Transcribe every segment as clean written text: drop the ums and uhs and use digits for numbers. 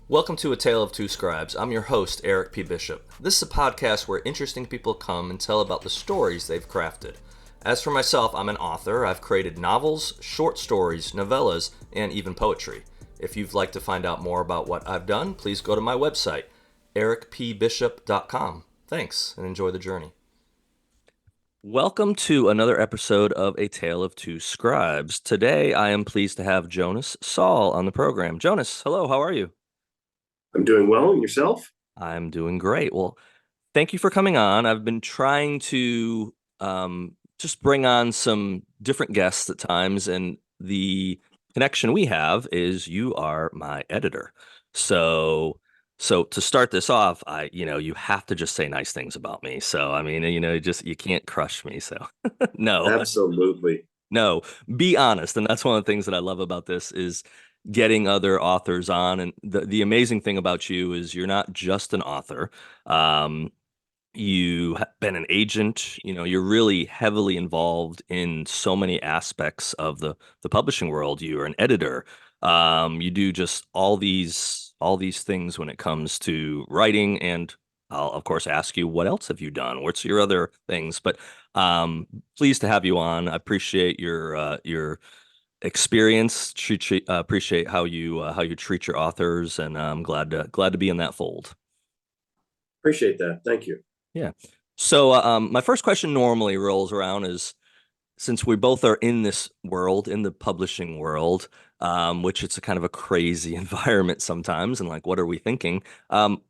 Welcome to A Tale of Two Scribes. I'm your host, Eric P. Bishop. This is a podcast where interesting people come and tell about the stories they've crafted. As for myself, I'm an author. I've created novels, short stories, novellas, and even poetry. If you'd like to find out more about what I've done, please go to my website, ericpbishop.com. Thanks, and enjoy the journey. Welcome to another episode of A Tale of Two Scribes. Today, I am pleased to have Jonas Saul on the program. Jonas, hello, how are you? I'm doing well. And yourself? I'm doing great. Well, thank you for coming on. I've been trying to just bring on some different guests at times, and the connection we have is you are my editor. So, so to start this off, you have to just say nice things about me. So, I mean, just you can't crush me. So, no, Absolutely. no, be honest. And that's one of the things that I love about this is getting other authors on. And the amazing thing about you is you're not just an author. Um, you have been an agent, you're really heavily involved in so many aspects of the publishing world. You're an editor. You do just all these things when it comes to writing, and I'll of course ask you, what else have you done? What's your other things? But pleased to have you on. I appreciate your experience. Appreciate how you treat your authors, and I'm glad to be in that fold. Appreciate that. Thank you. Yeah. So my first question normally rolls around is, since we both are in this world, in the publishing world, which it's a kind of a crazy environment sometimes, and like, what are we thinking?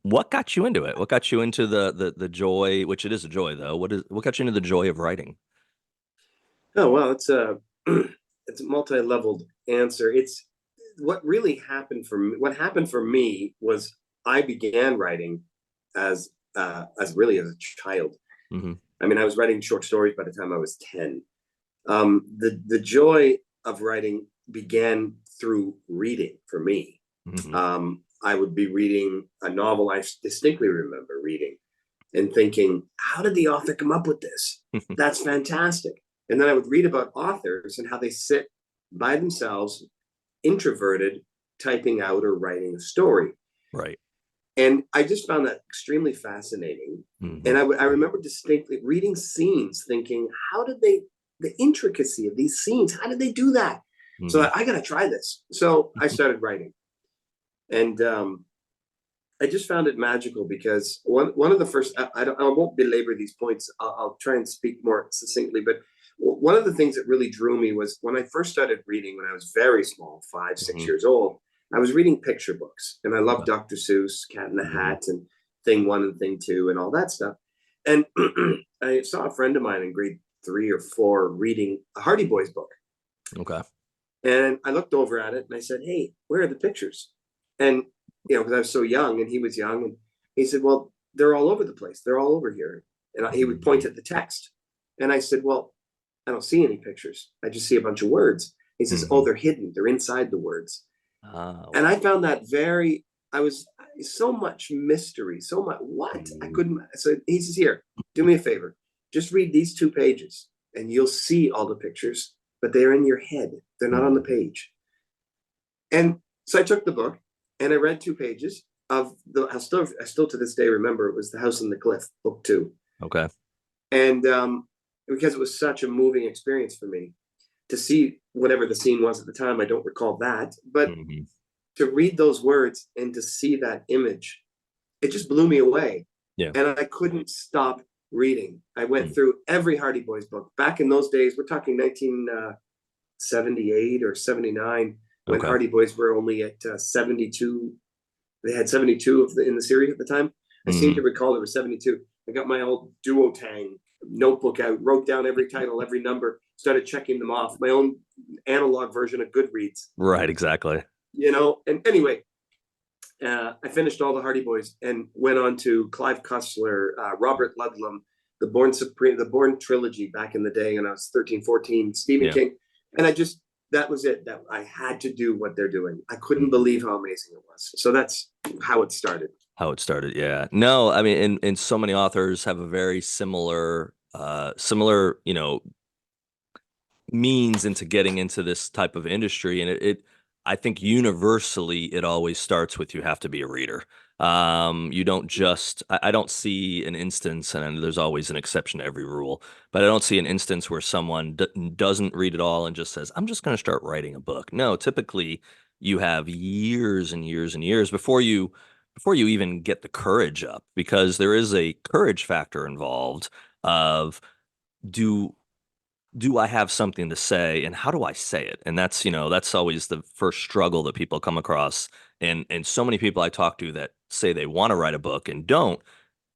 What got you into it? What got you into the joy, which it is a joy though? What got you into the joy of writing? Oh, well, it's a it's a multi-leveled answer. It's what really happened for me. What happened for me was I began writing as really as a child. Hmm. I mean, I was writing short stories by the time I was 10. The joy of writing began through reading for me. Hmm. I would be reading a novel I distinctly remember reading and thinking, how did the author come up with this? That's fantastic. And then I would read about authors and how they sit by themselves, introverted, typing out or writing a story. Right. And I just found that extremely fascinating. Hmm. And I remember distinctly reading scenes, thinking, how did the intricacy of these scenes, how did they do that? Hmm. So I got to try this. So I started writing. And I just found it magical because one of the first, I won't belabor these points. I'll try and speak more succinctly. But one of the things that really drew me was when I first started reading when I was very small, 5, 6 Hmm. years old. I was reading picture books, and I loved Okay. Dr. Seuss, Cat in the Hmm. Hat, and Thing One and Thing Two, and all that stuff. And I saw a friend of mine in grade 3 or 4 reading a Hardy Boys book, Okay. and I looked over at it and I said, "Hey, where are the pictures?" And because I was so young and he was young, and he said, "Well, they're all over the place. They're all over here." And he would point Hmm. at the text, and I said, "Well, I don't see any pictures. I just see a bunch of words." He says, "Oh, Hmm. they're hidden. They're inside the words." Ah, And I wow. found that very. I was so much mystery, so much what I Hmm. couldn't. So he says, "Here, do me a favor. Just read these 2 pages, and you'll see all the pictures, but they're in your head. They're not on the Hmm. page." And so I took the book and I read 2 pages of the. I still to this day remember it was The House on the Cliff, book 2, Okay. and because it was such a moving experience for me to see whatever the scene was at the time. I don't recall that, but Hmm. to read those words and to see that image, it just blew me away, Yeah. and I couldn't stop reading. I went through every Hardy Boys book. Back in those days, we're talking 1978 or 79, when Okay. Hardy Boys were only at 72. They had 72 in the series at the time. I seem to Hmm. recall there were 72. I got my old Duotang notebook out, wrote down every title, every number, started checking them off. My own analog version of Goodreads, Right. Exactly. And anyway, I finished all the Hardy Boys and went on to Clive Cussler, Robert Ludlum, the Bourne Supreme, the Bourne trilogy back in the day, and I was 13, 14, Stephen Yeah. King. And that was it. That I had to do what they're doing. I couldn't Mhm. believe how amazing it was. So that's how it started. How it started. Yeah. No, I mean, and so many authors have a very similar, means into getting into this type of industry. And it I think universally it always starts with you have to be a reader. You don't just, I don't see an instance, and there's always an exception to every rule, but I don't see an instance where someone doesn't read at all and just says, I'm just going to start writing a book. No, typically you have years and years and years before you even get the courage up, because there is a courage factor involved of do do I have something to say and how do I say it? And that's, that's always the first struggle that people come across. And so many people I talk to that say they want to write a book and don't,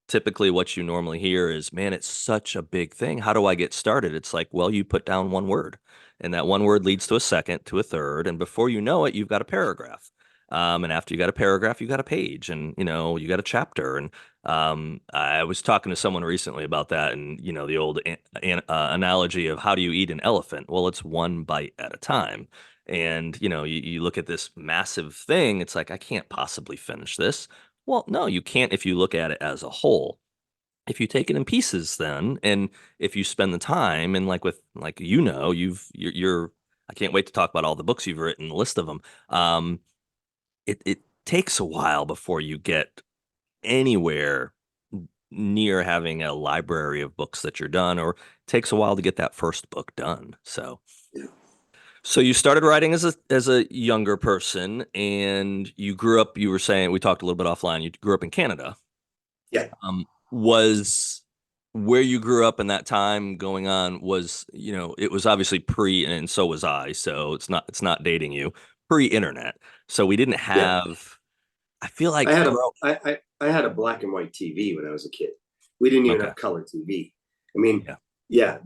typically what you normally hear is, man, it's such a big thing. How do I get started? It's like, well, you put down one word, and that one word leads to a second, to a third, and before you know it, you've got a paragraph. And after you got a paragraph, you got a page, and you got a chapter. And I was talking to someone recently about that, and the old analogy of how do you eat an elephant? Well, it's one bite at a time. And you look at this massive thing, it's like I can't possibly finish this. Well, no, you can't if you look at it as a whole. If you take it in pieces, then, and if you spend the time, and like with like you're I can't wait to talk about all the books you've written, the list of them. It takes a while before you get anywhere near having a library of books that you're done, or it takes a while to get that first book done. So you started writing as a younger person, and you grew up. You were saying we talked a little bit offline. You grew up in Canada. Yeah, Was where you grew up in that time going on was, it was obviously pre, and so was I. So it's not dating you, pre-internet. So we didn't yeah. have. I feel I like had a I had a black and white TV when I was a kid. We didn't even okay, have color TV. I mean, yeah, yeah,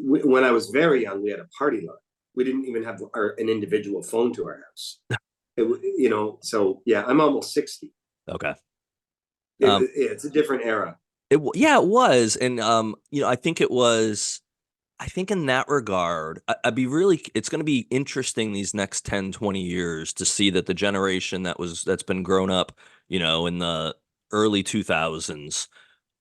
when I was very young, we had a party line. We didn't even have an individual phone to our house. So yeah, I'm almost 60. okay. Um, It's a different era. yeah, it was, and I think it was. I think in that regard, it's going to be interesting these next 10, 20 years to see that the generation that's been grown up, in the early 2000s,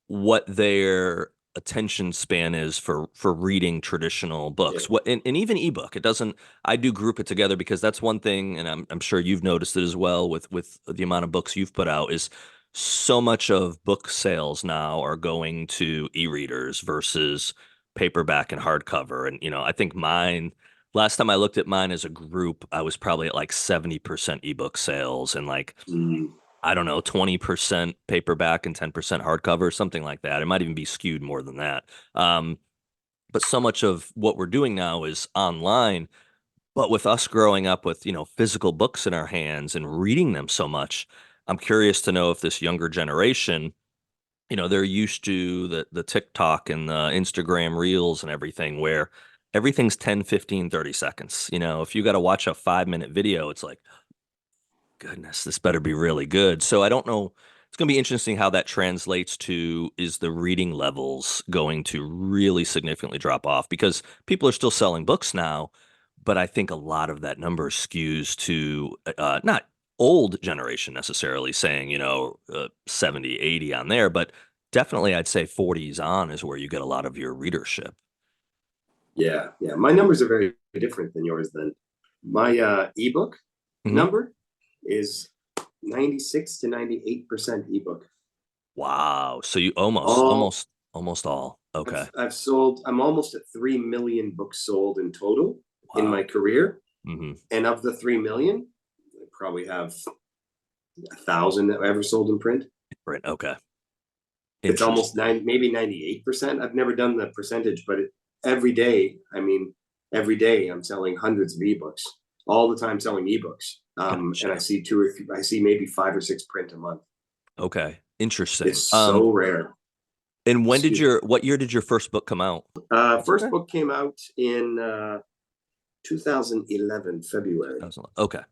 what their attention span is for reading traditional Yeah. books. And even ebook. It doesn't I do group it together because that's one thing, and I'm sure you've noticed it as well with the amount of books you've put out, is so much of book sales now are going to e-readers versus paperback and hardcover. And I think mine last time I looked at mine as a group, I was probably at like 70% ebook sales and like Mm, I don't know, 20% paperback and 10% hardcover, something like that. It might even be skewed more than that. Um, but so much of what we're doing now is online. But with us growing up with, physical books in our hands and reading them so much, I'm curious to know if this younger generation, they're used to the TikTok and the Instagram reels and everything where everything's 10, 15, 30 seconds. If you got to watch a 5-minute video, it's like, goodness, this better be really good. So I don't know. It's going to be interesting how that translates to, is the reading levels going to really significantly drop off? Because people are still selling books now, but I think a lot of that number skews to not old generation necessarily saying, 70, 80 on there, but definitely I'd say 40s on is where you get a lot of your readership. yeah, yeah. My numbers are very different than yours. Then my ebook Mhm. number is 96 to 98% ebook. Wow. So you almost, All almost, almost all. Okay. I've sold. I'm almost at 3 million books sold in total in my Wow. career, Hmm. and of the 3 million, I probably have 1,000 that I ever sold in print. Right. Okay. It's almost Interesting. nine, maybe 98%. I've never done the percentage, but every day, I mean, every day I'm selling hundreds of ebooks, all the time selling ebooks. And I Gotcha. see I see maybe 5 or 6 print a month. Okay. Interesting. It's so rare. And Excuse me. what year did your first book come out? That's First okay. book came out in 2011, February. 2000. Okay. So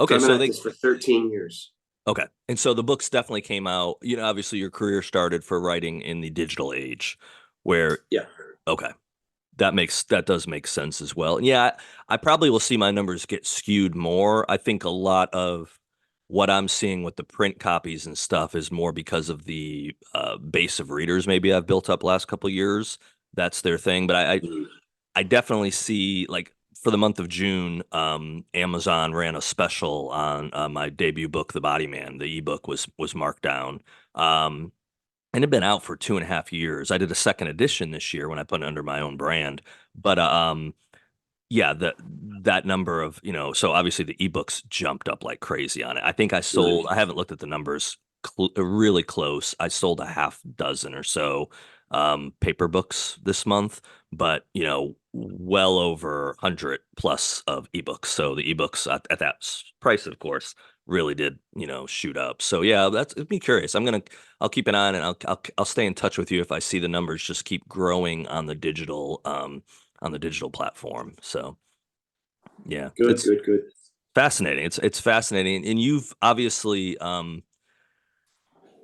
Okay. I've been So at this for 13 years. okay. And so the books definitely came out, obviously your career started for writing in the digital age where, Yeah. okay. That does make sense as well. And yeah, I probably will see my numbers get skewed more. I think a lot of what I'm seeing with the print copies and stuff is more because of the base of readers maybe I've built up last couple of years. That's their thing. But I Mm. I definitely see like for the month of June, Amazon ran a special on my debut book, The Body Man. The ebook was marked down. And it had been out for 2.5 years. I did a second edition this year when I put it under my own brand. But yeah, that number of, so obviously the ebooks jumped up like crazy on it. I think Right. I haven't looked at the numbers really close. I sold a half dozen or so paper books this month, but well over 100 plus of ebooks. So the ebooks at that price, of course, really did, shoot up. So yeah, that's it'd be curious. I'll keep an eye on it. I'll stay in touch with you if I see the numbers just keep growing on the digital platform. So yeah, Good, it's good, good. fascinating. It's fascinating, and you've obviously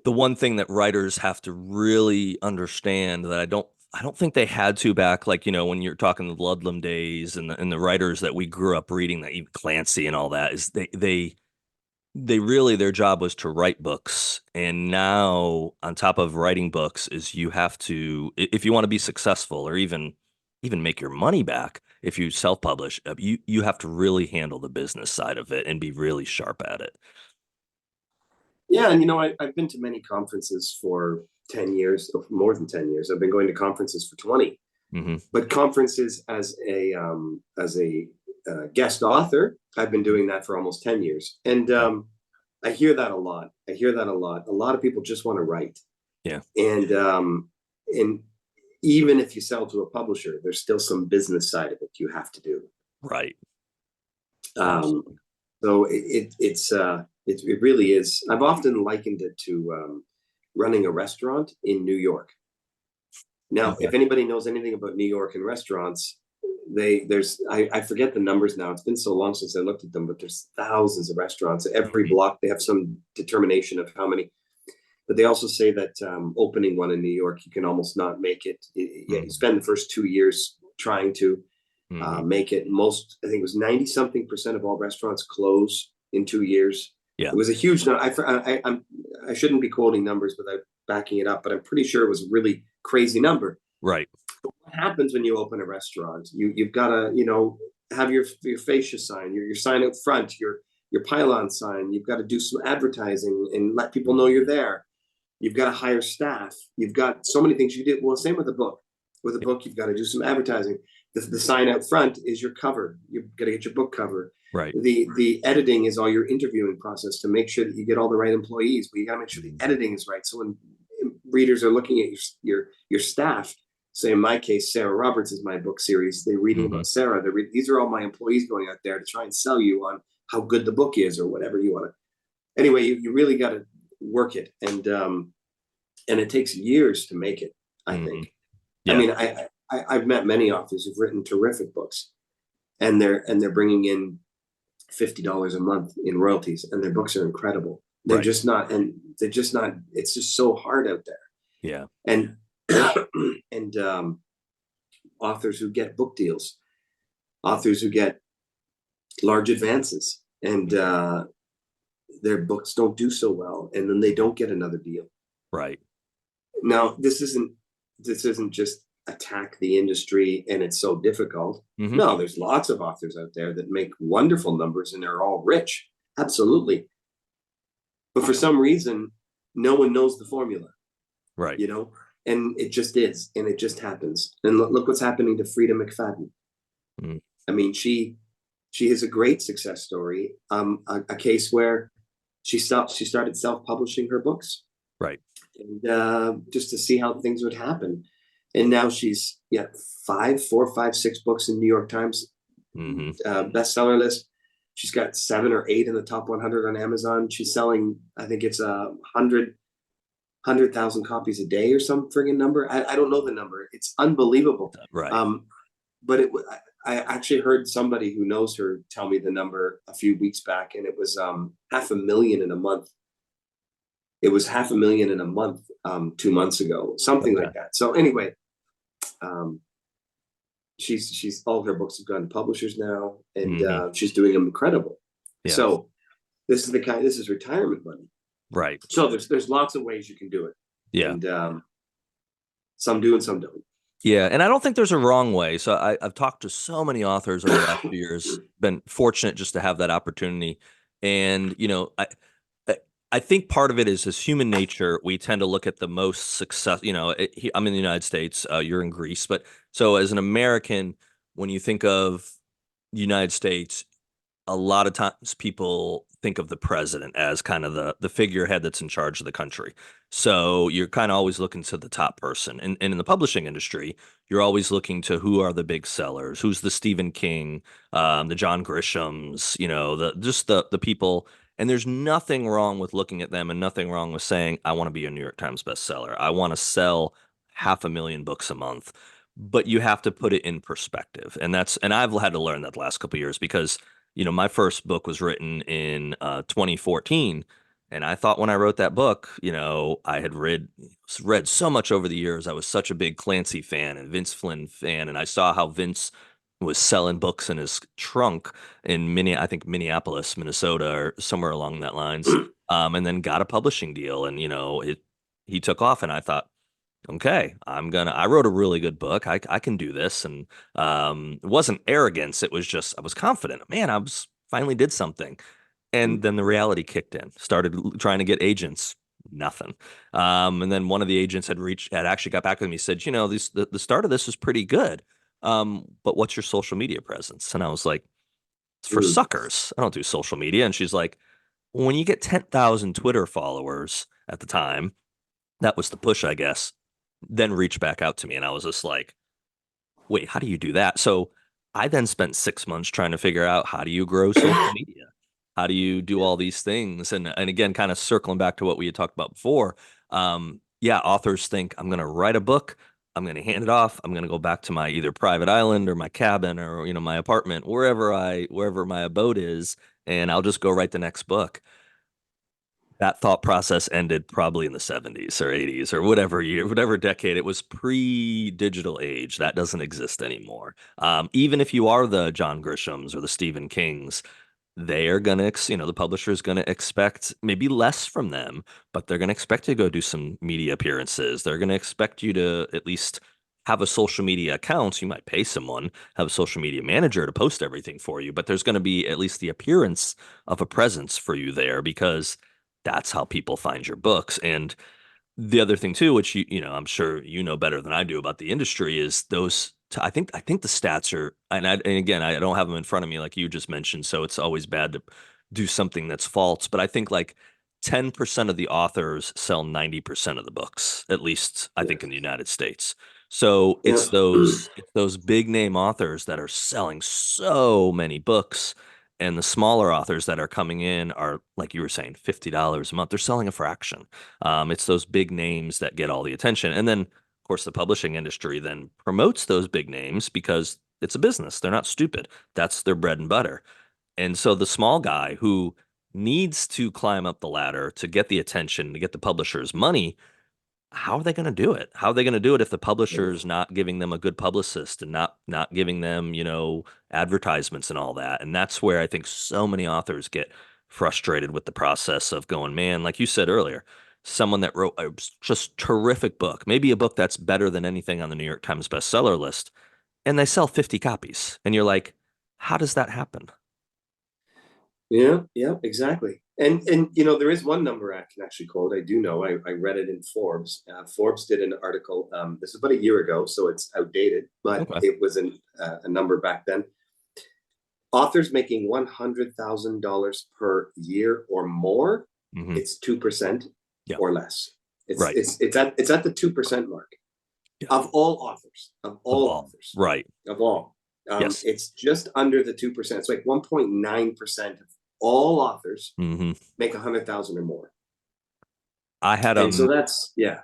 the one thing that writers have to really understand that I don't think they had to back, like, when you're talking the Ludlum days and the writers that we grew up reading, that even Clancy and all that, is they really, their job was to write books. And now on top of writing books is you have to, if you want to be successful or even make your money back, if you self-publish, you have to really handle the business side of it and be really sharp at it. Yeah, and I've been to many conferences for 10 years, or more than 10 years. I've been going to conferences for 20. Hmm. But conferences as a guest author, I've been doing that for almost 10 years. And Yeah. I hear that a lot. I hear that a lot. A lot of people just want to write. Yeah. And even if you sell to a publisher, there's still some business side of it you have to do. Right. Um, Absolutely. so it really is. I've often likened it to running a restaurant in New York. Now, Okay. if anybody knows anything about New York and restaurants, I forget the numbers now. It's been so long since I looked at them, but there's thousands of restaurants. Every Mhm. block they have some determination of how many. But they also say that opening one in New York, you can almost not make it. Yeah, you Mhm. spend the first 2 years trying to Mhm. make it. Most, I think it was 90 something percent of all restaurants close in 2 years. Yeah. It was a huge number. I shouldn't be quoting numbers without backing it up, but I'm pretty sure it was a really crazy number. Right. What happens when you open a restaurant? You've got to have your fascia sign, your sign out front, your pylon sign. You've got to do some advertising and let people know you're Mhm. there. You've got to hire staff. You've got so many things you do. Well, same with a book. With a Yeah. book, you've got to do some advertising. The sign out front is your cover. You've got to get your book cover. Right. The editing is all your interviewing process to make sure that you get all the right employees. But you got to make sure the Mhm. editing is right. So when readers are looking at your staff, say in my case, Sarah Roberts is my book series. They're reading Mhm. about Sarah. These are all my employees going out there to try and sell you on how good the book is or whatever you want to. Anyway, you really got to work it, and it takes years to make it. I Mhm. think. I Yeah. mean, I've met many authors who've written terrific books, and they're bringing in $50 a month in royalties, and their books are incredible. Right. They're just not. It's just so hard out there, Yeah. and and authors who get book deals, authors who get large advances, and Mhm. their books don't do so well, and then they Mhm. don't get another deal. Right. Now, this isn't just attack the industry and it's so difficult. Mhm. No, there's lots of authors out there that make wonderful numbers and they're all rich. Absolutely. But for some reason, no one knows the formula, Right. you know? And it just is, and it just happens. And look what's happening to Frida McFadden. Mhm. I mean, she is a great success story. A case where she started self-publishing her books, Right. and just to see how things would happen. And now she's four, five, six books in New York Times Mhm. bestseller list. She's got 7 or 8 in the top 100 on Amazon. She's selling, I think it's 100,000 copies a day or some friggin' number. I don't know the number. It's unbelievable. Right. Um, but I actually heard somebody who knows her tell me the number a few weeks back, and it was 500,000 in a month. It was 500,000 in a month 2 months ago, something Okay. like that. So anyway, um, she's all of her books have gone to publishers now, and Mhm. she's doing them incredible. Yeah. So this is retirement money. Right. So there's lots of ways you can do it, Yeah. and some do and some don't. Yeah, and I don't think there's a wrong way. So I've talked to so many authors over the last few years, been fortunate just to have that opportunity. And, I I think part of it is human nature. We tend to look at the most success, I'm in the United States, you're in Greece, but so as an American, when you think of the United States, a lot of times people think of the president as kind of the figurehead that's in charge of the country. So you're kind of always looking to the top person. And in the publishing industry, you're always looking to who are the big sellers, who's the Stephen King, the John Grishams, the just the people. And there's nothing wrong with looking at them and nothing wrong with saying, I want to be a New York Times bestseller. I want to sell 500,000 books a month. But you have to put it in perspective. And I've had to learn that the last couple of years because my first book was written in 2014. And I thought when I wrote that book, I had read so much over the years. I was such a big Clancy fan and Vince Flynn fan. And I saw how Vince was selling books in his trunk in I think Minneapolis, Minnesota, or somewhere along that lines. And then got a publishing deal. And, he took off. And I thought, okay, I wrote a really good book. I can do this. And it wasn't arrogance. It was just, I was confident. Man, I was finally did something. And then the reality kicked in, started trying to get agents, nothing. And then one of the agents had actually got back with me, said, the start of this is pretty good. But what's your social media presence? And I was like, it's for Mm. suckers. I don't do social media. And she's like, when you get 10,000 Twitter followers at the time, that was the push, I guess, then reached back out to me. And I was just like, wait, how do you do that? So I then spent 6 months trying to figure out how do you grow social media? How do you do Yeah. all these things? And again, kind of circling back to what we had talked about before. Yeah, authors think I'm going to write a book. I'm going to hand it off. I'm going to go back to my either private island or my cabin or, my apartment, wherever my abode is. And I'll just go write the next book. That thought process ended probably in the 70s or 80s or whatever year, whatever decade. It was pre-digital age. That doesn't exist anymore. Even if you are the John Grishams or the Stephen Kings, they are gonna, the publisher is gonna expect maybe less from them, but they're gonna expect you to go do some media appearances. They're gonna expect you to at least have a social media account. You might pay someone, have a social media manager to post everything for you, but there's gonna be at least the appearance of a presence for you there because that's how people find your books. And the other thing too, which I'm sure you know better than I do about the industry, is those. I think the stats are, and again, I don't have them in front of me like you just mentioned, so it's always bad to do something that's false. But I think like 10% of the authors sell 90% of the books, at least I Yeah. think in the United States. So Yeah. it's those big name authors that are selling so many books, and the smaller authors that are coming in are, like you were saying, $50 a month. They're selling a fraction. It's those big names that get all the attention. And then, of course, the publishing industry then promotes those big names because it's a business. They're not stupid. That's their bread and butter. And so the small guy who needs to climb up the ladder to get the attention, to get the publisher's money, how are they going to do it? How are they going to do it if the publisher's not giving them a good publicist and not giving them, advertisements and all that? And that's where I think so many authors get frustrated with the process of going, man, like you said earlier, someone that wrote a just terrific book, maybe a book that's better than anything on the New York Times bestseller list, and they sell 50 copies. And you're like, how does that happen? Yeah, yeah, exactly. And there is one number I can actually quote. I do know. I read it in Forbes. Forbes did an article. This is about a year ago, so it's outdated, but Okay. it was a number back then. Authors making $100,000 per year or more, Hmm. it's 2% Yeah. or less. It's Right. it's it's at the 2% mark Yeah. of all authors, of Of all all. authors, Right. of all. Yes. It's just under the 2%. It's like 1.9% of all authors Hmm. make 100,000 or more. I had And so that's, yeah, I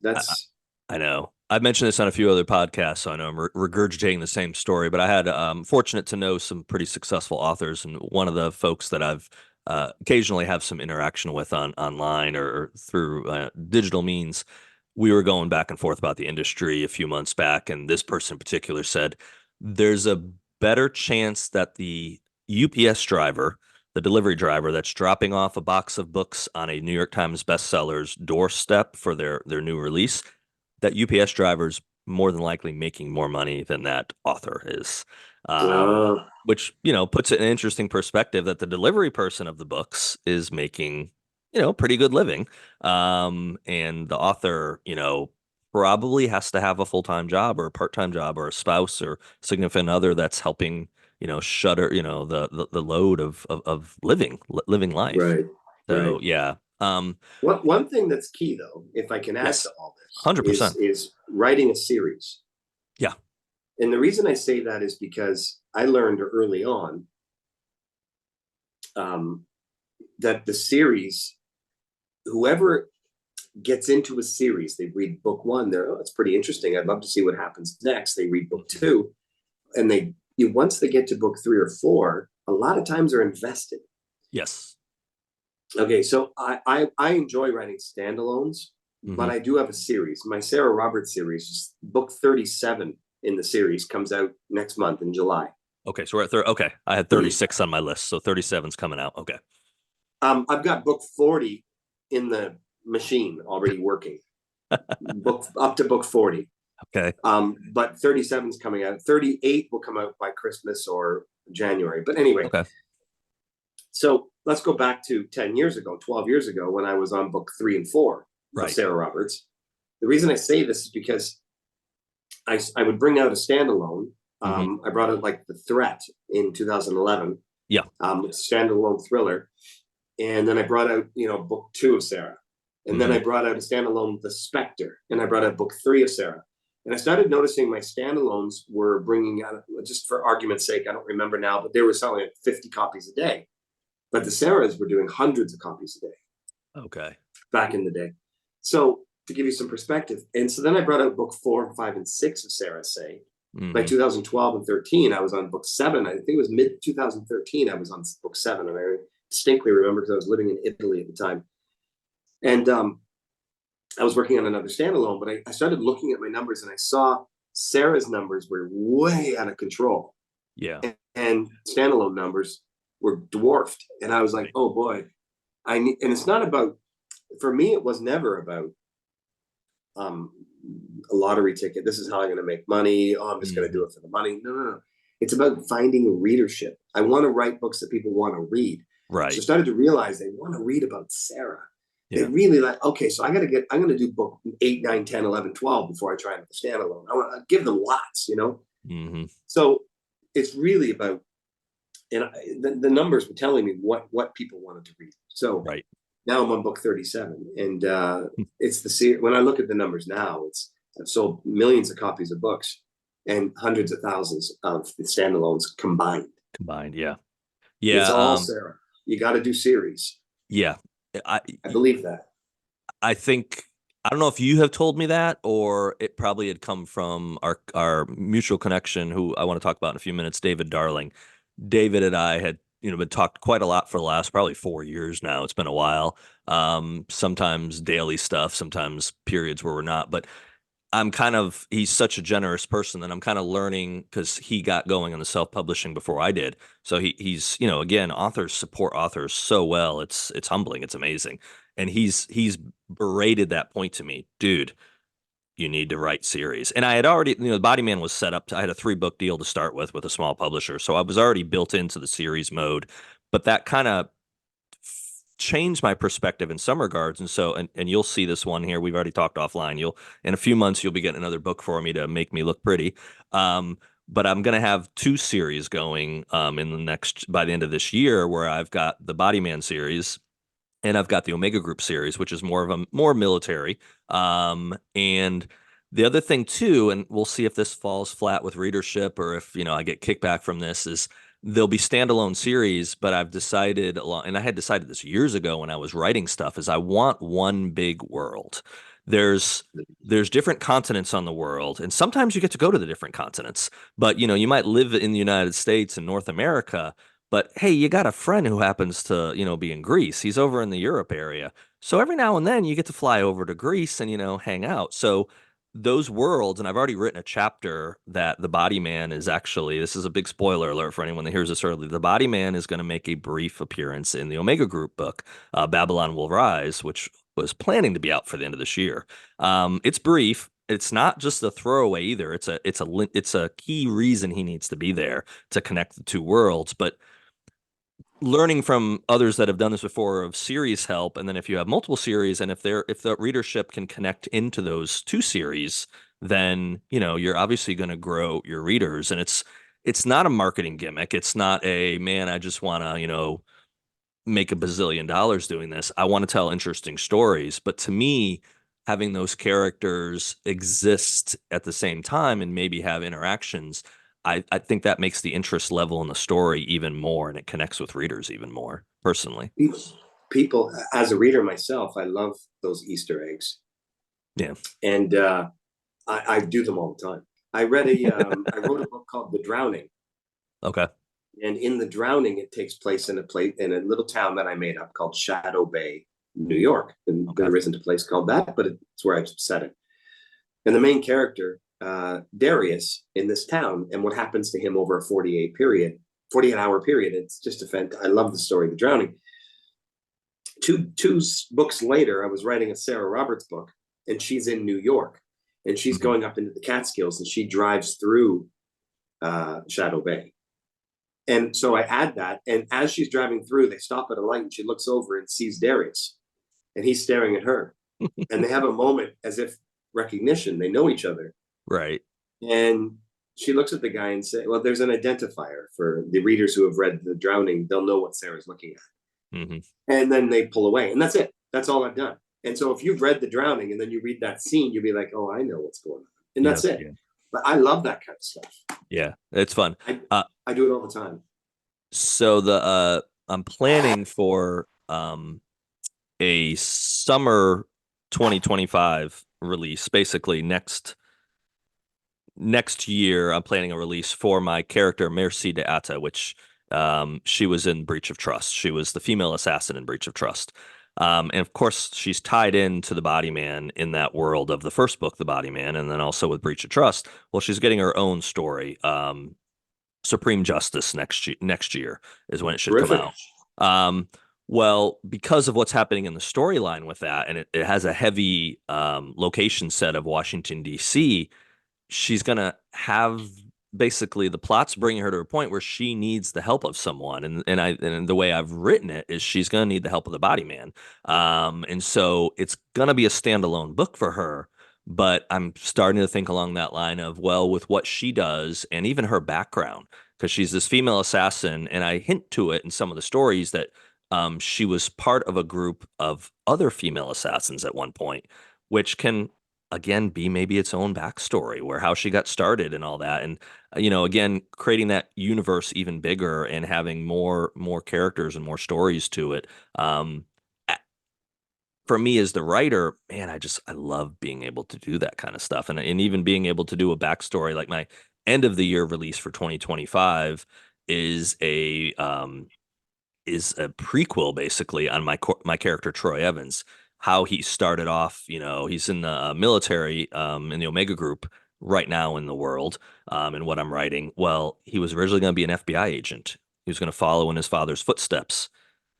that's, I know. I've mentioned this on a few other podcasts, so I know I'm regurgitating the same story, but I had fortunate to know some pretty successful authors, and one of the folks that I've occasionally have some interaction with online or through digital means. We were going back and forth about the industry a few months back, and this person in particular said there's a better chance that the UPS driver, the delivery driver that's dropping off a box of books on a New York Times bestseller's doorstep for their new release, that UPS driver's more than likely making more money than that author is. Uh, Which, puts it in an interesting perspective that the delivery person of the books is making, pretty good living. And the author, probably has to have a full-time job or a part-time job or a spouse or significant other that's helping, shutter, the load of living life. right, So right. yeah. One thing that's key, though, if I can add to Yes. all this, 100%. is writing a series. Yeah. And the reason I say that is because I learned early on um, that the series, whoever gets into a series, they read book one, they're, oh, it's pretty interesting. I'd love to see what happens next. They read book Mhm. two, and once they get to book three or four, a lot of times they're invested. Yes. Okay, so I enjoy writing standalones, but Hmm. I do have a series. My Sarah Roberts series, book 37 in the series, comes out next month in July. Okay, so we're at okay. I had 36 on my list, so 37's coming out. Okay. I've got book 40 in the machine already working. Book up to book 40. Okay. But 37 is coming out. 38 will come out by Christmas or January. But anyway, Okay. so let's go back to 10 years ago, 12 years ago, when I was on book 3 and 4 of Right. Sarah Roberts. The reason I say this is because I would bring out a standalone. Hmm. I brought out like The Threat in 2011. Yeah. It's a standalone thriller. And then I brought out, book 2 of Sarah. And then Hmm. I brought out a standalone, The Spectre. And I brought out book 3 of Sarah. And I started noticing my standalones were bringing out, just for argument's sake, I don't remember now, but they were selling at 50 copies a day. But the Sarahs were doing hundreds of copies a day Okay. back in the day. So to give you some perspective, and so then I brought out book 4, 5, and 6 of Sarah Say. By Hmm. 2012 and 13, I was on book 7. I think it was mid 2013. I was on book 7, and I distinctly remember because I was living in Italy at the time. And I was working on another standalone, but I started looking at my numbers, and I saw Sarah's numbers were way out of control, Yeah. and standalone numbers were dwarfed. And I was like, Right. oh boy, I need. And it's not about, for me, it was never about um, a lottery ticket. This is how I'm going to make money. Oh, I'm just going to do Hmm. it for the money. No, no, no. It's about finding a readership. I want to write books that people want to read. So I Right. started to realize they want to read about Sarah. They Yeah. really like, okay, so I'm going to do book 8, 9, 10, 11, 12 before I try and stand alone. I want to give them lots. Hmm. So it's really about, and the numbers were telling me what people wanted to read. So Right. now I'm on book 37, and it's when I look at the numbers now, I've sold millions of copies of books and hundreds of thousands of the standalones combined. Combined. Yeah. It's Yeah. all Sarah. You got to do series. Yeah. I I believe that. I think I don't know if you have told me that or it probably had come from our mutual connection who I want to talk about in a few minutes, David Darling. David and I had, been talked quite a lot for the last probably 4 years now. It's been a while. Sometimes daily stuff, sometimes periods where we're not, but he's such a generous person that I'm kind of learning because he got going on the self-publishing before I did. So he's, again, authors support authors so well. It's humbling. It's amazing. And he's berated that point to me, dude, you need to write series. And I had already, the Body Man was set up. I had a 3-book deal to start with a small publisher. So I was already built into the series mode, but that kind of changed my perspective in some regards. And so, and you'll see this one here. We've already talked offline. In a few months, you'll be getting another book for me to make me look pretty. But I'm going to have 2 series going by the end of this year, where I've got the Body Man series and I've got the Omega Group series, which is more military. And the other thing too, and we'll see if this falls flat with readership or if I get kickback from this, is there'll be standalone series. But I've decided, and I had decided this years ago when I was writing stuff, is I want one big world. There's there's different continents on the world, and sometimes you get to go to the different continents. But you might live in the United States and North America, but hey, you got a friend who happens to, be in Greece. He's over in the Europe area. So every now and then you get to fly over to Greece and, hang out. So those worlds, and I've already written a chapter that the Body Man is actually, this is a big spoiler alert for anyone that hears this early. The Body Man is going to make a brief appearance in the Omega Group book, Babylon Will Rise, which was planning to be out for the end of this year. It's brief, it's not just a throwaway either. It's a key reason he needs to be there to connect the two worlds. But learning from others that have done this before of series help, and then if you have multiple series, and if the readership can connect into those two series, then you're obviously going to grow your readers. And it's not a marketing gimmick. It's not a man, I just want to make a bazillion dollars doing this. I want to tell interesting stories. But to me, having those characters exist at the same time and maybe have interactions, I think that makes the interest level in the story even more, and it connects with readers even more, personally. People, as a reader myself, I love those Easter eggs, Yeah. and I do them all the time. I wrote a book called The Drowning, Okay. and in The Drowning, it takes place in a little town that I made up called Shadow Bay, New York. And Okay. there isn't a place called that, but it's where I've set it. And the main character, Darius, in this town, and what happens to him over a 48-hour period. It's just I love the story, The Drowning. Two books later, I was writing a Sarah Roberts book, and she's in New York, and she's Mhm. going up into the Catskills, and she drives through Shadow Bay. And so I add that, and as she's driving through, they stop at a light, and she looks over and sees Darius, and he's staring at her, and they have a moment as if recognition. They know each other, Right. and she looks at the guy and say, "Well, there's an identifier for the readers who have read The Drowning. They'll know what Sarah's looking at." Hmm. And then they pull away, and that's it. That's all I've done. And so if you've read The Drowning and then you read that scene, you'll be like, "Oh, I know what's going on," and that's Yes. it. Yeah. But I love that kind of stuff. Yeah. It's fun. I Uh, I do it all the time. so I'm planning for a summer 2025 release, basically next year. I'm planning a release for my character Merci de Atta, which she was in Breach of Trust. She was the female assassin in Breach of Trust. And of course, she's tied into the Body Man in that world of the first book, The Body Man, and then also with Breach of Trust. Well, she's getting her own story. Supreme Justice next year is when it should come Terrific. out. Um, well, because of what's happening in the storyline with that, and it has a heavy location set of Washington, D.C., she's going to have basically the plot's bringing her to a point where she needs the help of someone. And the way I've written it is she's going to need the help of the Body Man. And so it's going to be a standalone book for her. But I'm starting to think along that line of, well, with what she does and even her background, because she's this female assassin, and I hint to it in some of the stories that she was part of a group of other female assassins at one point, which can again be maybe its own backstory, where how she got started and all that. And again, creating that universe even bigger and having more characters and more stories to it. For me as the writer, man, I love being able to do that kind of stuff, and even being able to do a backstory. Like my end of the year release for 2025 is a prequel basically on my character Troy Evans, how he started off. He's in the military in the Omega Group right now in the world, and what I'm writing. Well, he was originally going to be an FBI agent. He was going to follow in his father's footsteps.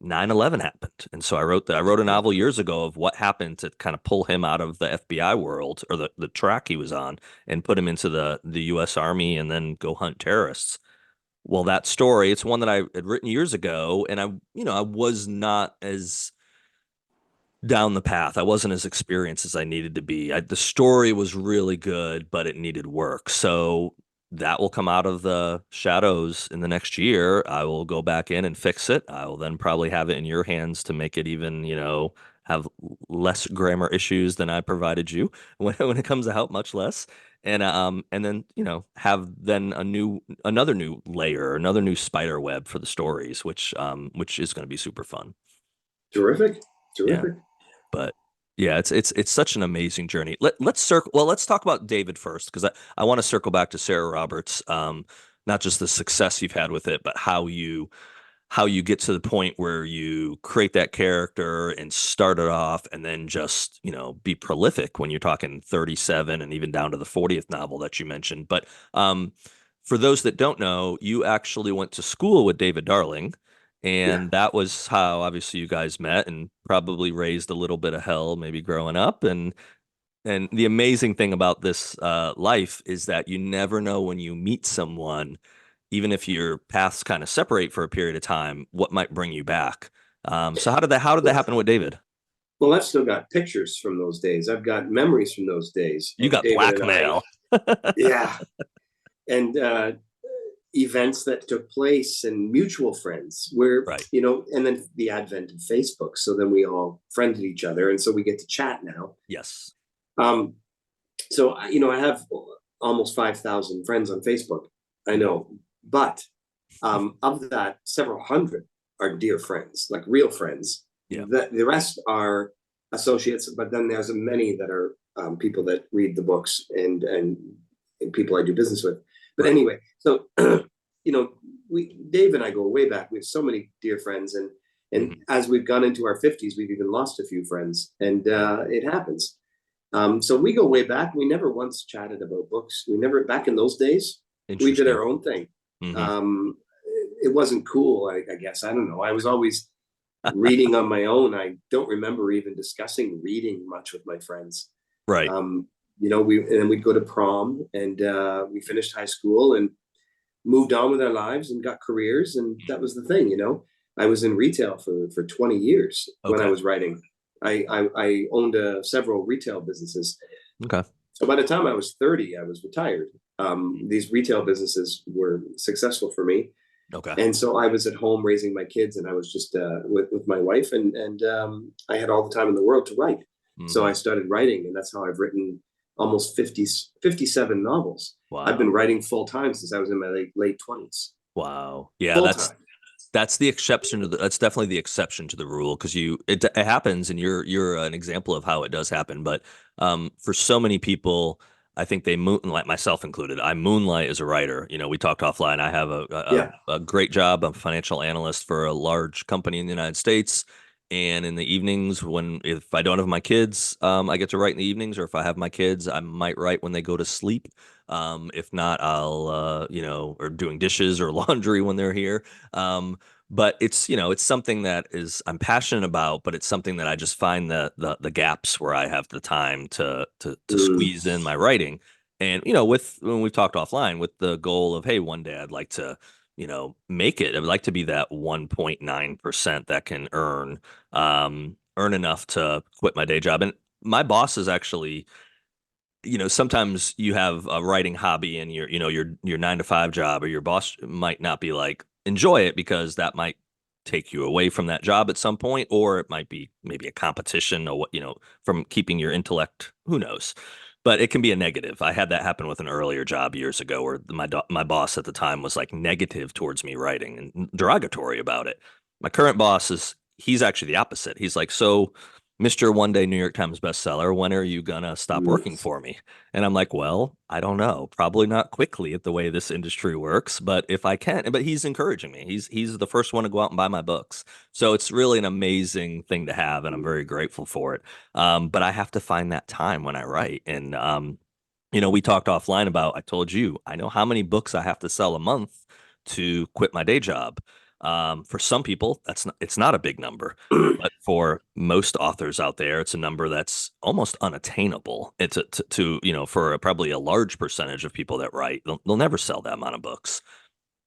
9/11 happened, and so I wrote a novel years ago of what happened to kind of pull him out of the FBI world, or the track he was on, and put him into the U.S. Army and then go hunt terrorists. Well, that story, it's one that I had written years ago, and I was not as down the path. I wasn't as experienced as I needed to be. The story was really good, but it needed work. So that will come out of the shadows in the next year. I will go back in and fix it. I will then probably have it in your hands to make it even, have less grammar issues than I provided you when it comes to help, much less. And then, have then another new layer, another new spider web for the stories, which is going to be super fun. Terrific. Yeah. Terrific. But yeah, it's such an amazing journey. Let's talk about David first, because I want to circle back to Sarah Roberts. Not just the success you've had with it, but how you get to the point where you create that character and start it off, and then just be prolific when you're talking 37 and even down to the 40th novel that you mentioned. But for those that don't know, you actually went to school with David Darling, Yeah. and that was how obviously you guys met and probably raised a little bit of hell maybe growing up. And And the amazing thing about this life is that you never know when you meet someone, even if your paths kind of separate for a period of time, what might bring you back. So how did that happen with David? Well, I've still got pictures from those days. I've got memories from those days You of got David and I. blackmail. Yeah. And events that took place and mutual friends where, Right. and then the advent of Facebook. So then we all friended each other. And so we get to chat now. Yes. Um, so, I have almost 5,000 friends on Facebook. I know. But of that, several hundred are dear friends, like real friends. Yeah. The rest are associates, but then there's many that are people that read the books and people I do business with. But Right. anyway, so Dave and I go way back. We have so many dear friends, and Mhm. as we've gone into our 50s, we've even lost a few friends, and Yeah. it happens. So we go way back. We never once chatted about books. We never, back in those days, we did Interesting. our own thing. Hmm. Um, it wasn't cool, I guess. I don't know. I was always reading on my own. I don't remember even discussing reading much with my friends. Right. Um, and then we'd go to prom, and we finished high school and moved on with our lives and got careers, and that was the thing. I was in retail for 20 years when I Okay. was writing. I owned several retail businesses. Okay. So by the time I was 30, I was retired. These retail businesses were successful for me, Okay. and so I was at home raising my kids, and I was just with my wife, and I had all the time in the world to write. So Hmm. I started writing, and that's how I've written almost 57 novels. I've been Wow. writing full time since I was in my late 20s, Wow. Yeah, full that's time. that's the exception to that's definitely the exception to the rule because it happens and you're an example of how it does happen. But for so many people, I think they moonlight, myself included. I moonlight as a writer. We talked offline. I have Yeah, a great job. I'm a financial analyst for a large company in the United States. And in the evenings, if I don't have my kids, I get to write in the evenings. Or if I have my kids, I might write when they go to sleep. If not, I'll or doing dishes or laundry when they're here. But it's something that is I'm passionate about, but it's something that I just find the gaps where I have the time to mm, squeeze in my writing. And with when we've talked offline with the goal of, hey, one day I'd like to, make it. I'd like to be that 1.9% that can earn enough to quit my day job. And my boss is actually, sometimes you have a writing hobby and your 9 to 5 job, or your boss might not be like, enjoy it because that might take you away from that job at some point, or it might be maybe a competition or from keeping your intellect, who knows. But it can be a negative. I had that happen with an earlier job years ago where my boss at the time was like negative towards me writing and derogatory about it. My current boss he's actually the opposite. He's like, so Mr. One Day New York Times bestseller, when are you gonna stop mm, working for me? And I'm like, well, I don't know. Probably not quickly at the way this industry works, but if I can, but he's encouraging me. He's the first one to go out and buy my books. So it's really an amazing thing to have, and I'm very grateful for it. But I have to find that time when I write. And we talked offline about, I told you, I know how many books I have to sell a month to quit my day job. For some people, it's not a big number, but for most authors out there, it's a number that's almost unattainable. It's for probably a large percentage of people that write, they'll never sell that amount of books.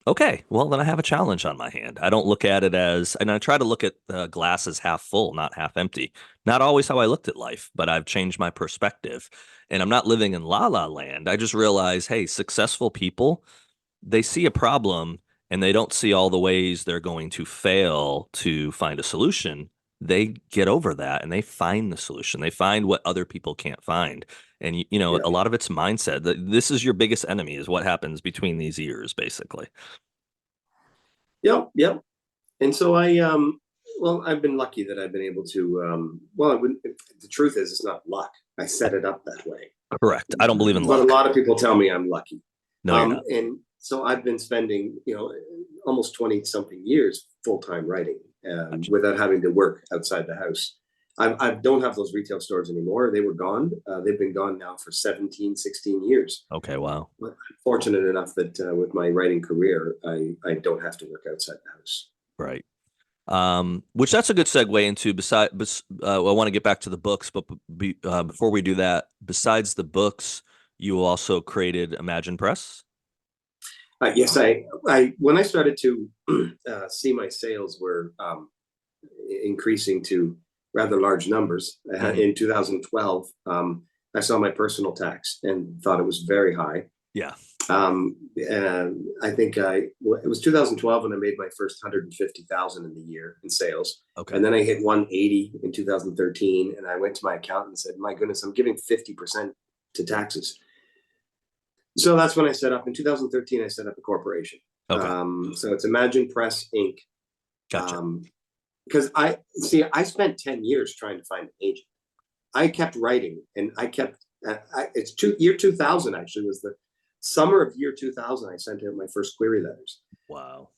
Okay, well then I have a challenge on my hand. I don't look at it as, and I try to look at the glass as half full, not half empty. Not always how I looked at life, but I've changed my perspective. And I'm not living in la la land. I just realize, hey, successful people, they see a problem and they don't see all the ways they're going to fail to find a solution. They get over that and they find the solution. They find what other people can't find. And yeah, a lot of it's mindset. This is your biggest enemy is what happens between these ears, basically. yep, yep. And so well, I've been lucky that I've been able to, well, I wouldn't, the truth is, it's not luck. I set it up that way. Correct. I don't believe in But a luck. lot of people tell me I'm lucky. No, you're not. And so I've been spending, almost 20 something years full time writing Gotcha. without having to work outside the house. I don't have those retail stores anymore. They were gone. They've been gone now for 17, 16 years. Okay, wow. But I'm fortunate enough that with my writing career, I don't have to work outside the house. Right. Which that's a good segue into I want to get back to the books, but before we do that, besides the books, you also created Imagine Press. Yes, I when I started to see my sales were increasing to rather large numbers Hmm. in 2012. I saw my personal tax and thought it was very high. Yeah. And I think it was 2012 when I made my first 150,000 in the year in sales. Okay. And then I hit 180 in 2013. And I went to my accountant and said, my goodness, I'm giving 50% to taxes. So that's when I set up in 2013, I set up a corporation. Okay. So it's Imagine Press Inc. Gotcha. Because I spent 10 years trying to find an agent. I kept writing and I kept, year 2000 actually was the summer of year 2000. I sent out my first query letters. Wow.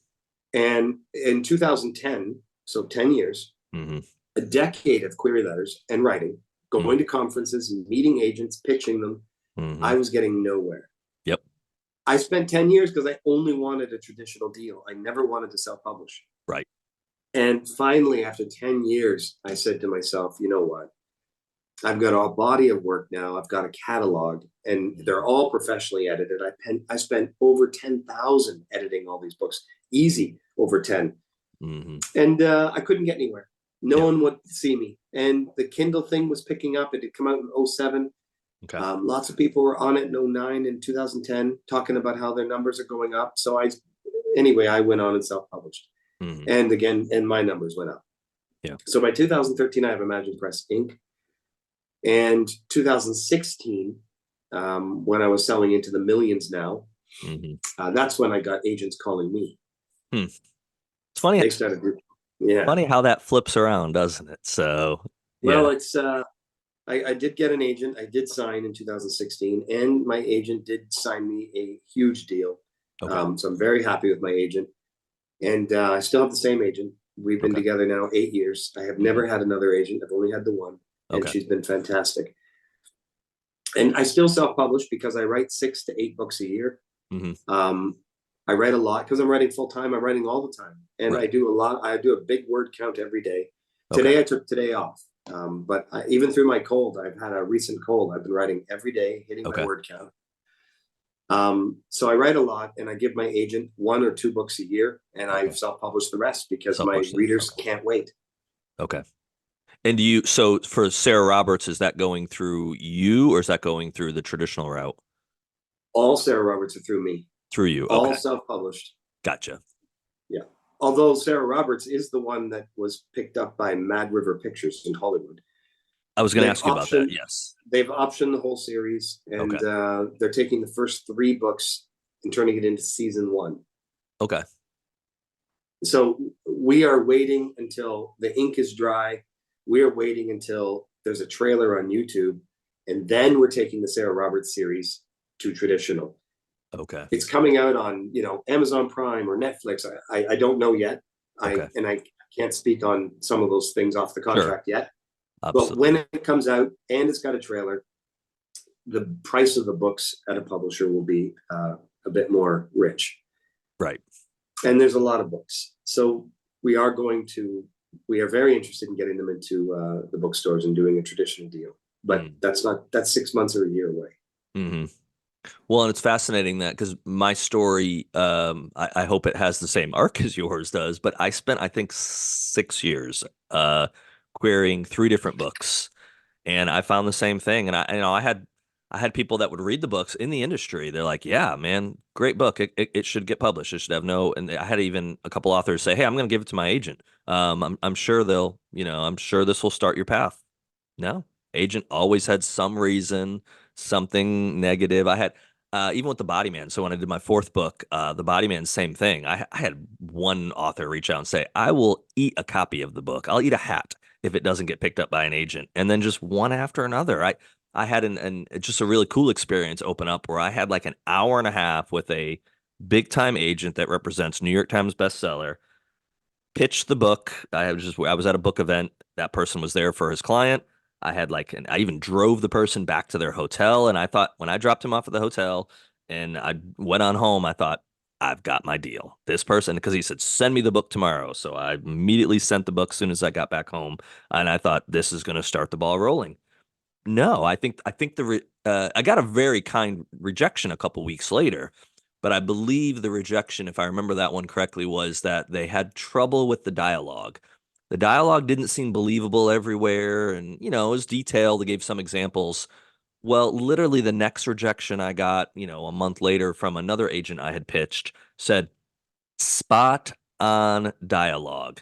And in 2010, so 10 years, Hmm. a decade of query letters and writing, going to conferences and meeting agents, pitching them, Hmm. I was getting nowhere. Yep. I spent 10 years because I only wanted a traditional deal. I never wanted to self-publish. Right. And finally, after 10 years, I said to myself, you know what? I've got a body of work now. I've got a catalog, and they're all professionally edited. I spent over 10,000 editing all these books, easy over 10. Hmm. And I couldn't get anywhere. No Yep. one would see me. And the Kindle thing was picking up. It had come out in '07. Okay. Lots of people were on it in '09 and 2010, talking about how their numbers are going up. So anyway, I went on and self-published. Hmm. And again, and my numbers went up. Yeah. So by 2013, I have Imagine Press Inc. And 2016, when I was selling into the millions now, Hmm. that's when I got agents calling me. Hmm. It's funny, They started, yeah. funny how that flips around, doesn't it? So, Well, yeah. it's I did get an agent. I did sign in 2016, and my agent did sign me a huge deal. Okay. So I'm very happy with my agent, and I still have the same agent. We've been Okay. together now 8 years. I have Hmm. never had another agent. I've only had the one, and Okay. she's been fantastic. And I still self-publish because I write 6 to 8 books a year. Hmm. Um, I write a lot because I'm writing full time. I'm writing all the time, and I Right. do a lot. I do a big word count every day. Okay. Today I took today off, but even through my cold, I've had a recent cold. I've been writing every day, hitting my Okay. word count. So I write a lot, and I give my agent 1 or 2 books a year, and I Okay. self-publish the rest because my Self-publishing. readers Okay. can't wait. Okay. And so for Sarah Roberts, is that going through you or is that going through the traditional route? All Sarah Roberts are through me, Through you. all Okay. self-published. Gotcha. Yeah. Although Sarah Roberts is the one that was picked up by Mad River Pictures in Hollywood. I was going to They've ask you about that. optioned Yes. they've optioned the whole series, Okay. and they're taking the first 3 books and turning it into season 1. Okay. So we are waiting until the ink is dry. We are waiting until there's a trailer on YouTube, and then we're taking the Sarah Roberts series to traditional. Okay. It's coming out on Amazon Prime or Netflix. I don't know yet. Okay. I can't speak on some of those things off the Sure. contract yet. But when Absolutely. it comes out and it's got a trailer, the price of the books at a publisher will be a bit more rich. Right. And there's a lot of books. So we are very interested in getting them into the bookstores and doing a traditional deal. But that's 6 months or a year away. Mm-hmm. Well, and it's fascinating that because my story, I hope it has the same arc as yours does, but I spent, I think, 6 years querying 3 different books, and I found the same thing. And I had people that would read the books in the industry. They're like, "Yeah, man, great book. It should get published. It should have no." And I had even a couple authors say, "Hey, I'm going to give it to my agent. I'm sure I'm sure this will start your path." No, agent always had some reason, something negative. I had even with the Body Man. So when I did my fourth book, the Body Man, same thing. I had one author reach out and say, "I will eat a copy of the book. I'll eat a hat if it doesn't get picked up by an agent." And then just one after another. I had just a really cool experience open up where I had like an hour and a half with a big time agent that represents New York Times bestseller. Pitched the book. I was at a book event. That person was there for his client. I even drove the person back to their hotel. And I thought when I dropped him off at the hotel and I went on home, I thought, I've got my deal. This person, because he said, send me the book tomorrow. So I immediately sent the book as soon as I got back home. And I thought, this is going to start the ball rolling. No, I think I got a very kind rejection a couple weeks later, but I believe the rejection, if I remember that one correctly, was that they had trouble with the dialogue. The dialogue didn't seem believable everywhere, and it was detailed. They gave some examples. Well, literally the next rejection I got, a month later from another agent I had pitched said, spot on dialogue.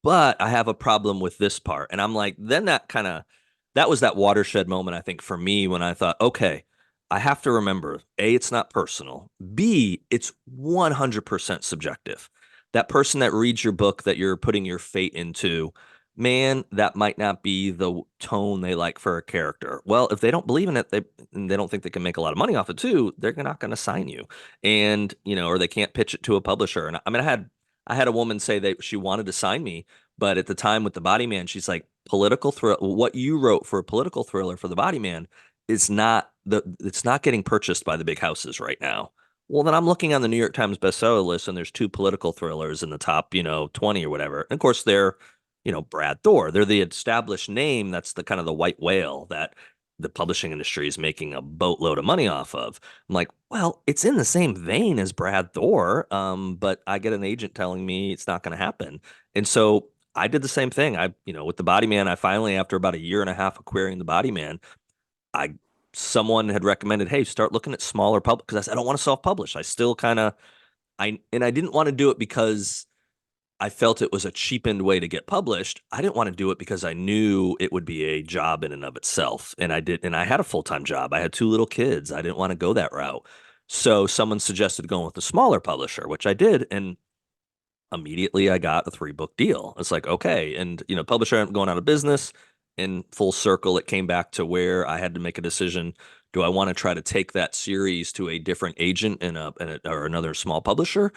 But I have a problem with this part. And I'm like, then that was that watershed moment, I think, for me when I thought, okay, I have to remember A, it's not personal. B, it's 100% subjective. That person that reads your book that you're putting your fate into, man, that might not be the tone they like for a character. Well, if they don't believe in it, and they don't think they can make a lot of money off it too, they're not going to sign you. And, or they can't pitch it to a publisher. And I mean, I had a woman say that she wanted to sign me, but at the time with the Body Man, she's like, political thrill. What you wrote for a political thriller for the Body Man is not it's not getting purchased by the big houses right now. Well, then I'm looking on the New York Times bestseller list, and there's two political thrillers in the top, 20 or whatever. And of course, they're, Brad Thor. They're the established name. That's the kind of the white whale that the publishing industry is making a boatload of money off of. I'm like, well, it's in the same vein as Brad Thor, but I get an agent telling me it's not going to happen. And so I did the same thing. With the Body Man, I finally, after about a year and a half of querying the Body Man, I someone had recommended, hey, start looking at smaller public because I said I don't want to self-publish. I still kind of I didn't want to do it because I felt it was a cheapened way to get published. I didn't want to do it because I knew it would be a job in and of itself. And I had a full-time job. I had two little kids. I didn't want to go that route. So someone suggested going with a smaller publisher, which I did. And immediately I got a 3-book deal. It's like, okay. And, publisher going out of business. In full circle, it came back to where I had to make a decision. Do I want to try to take that series to a different agent or another small publisher?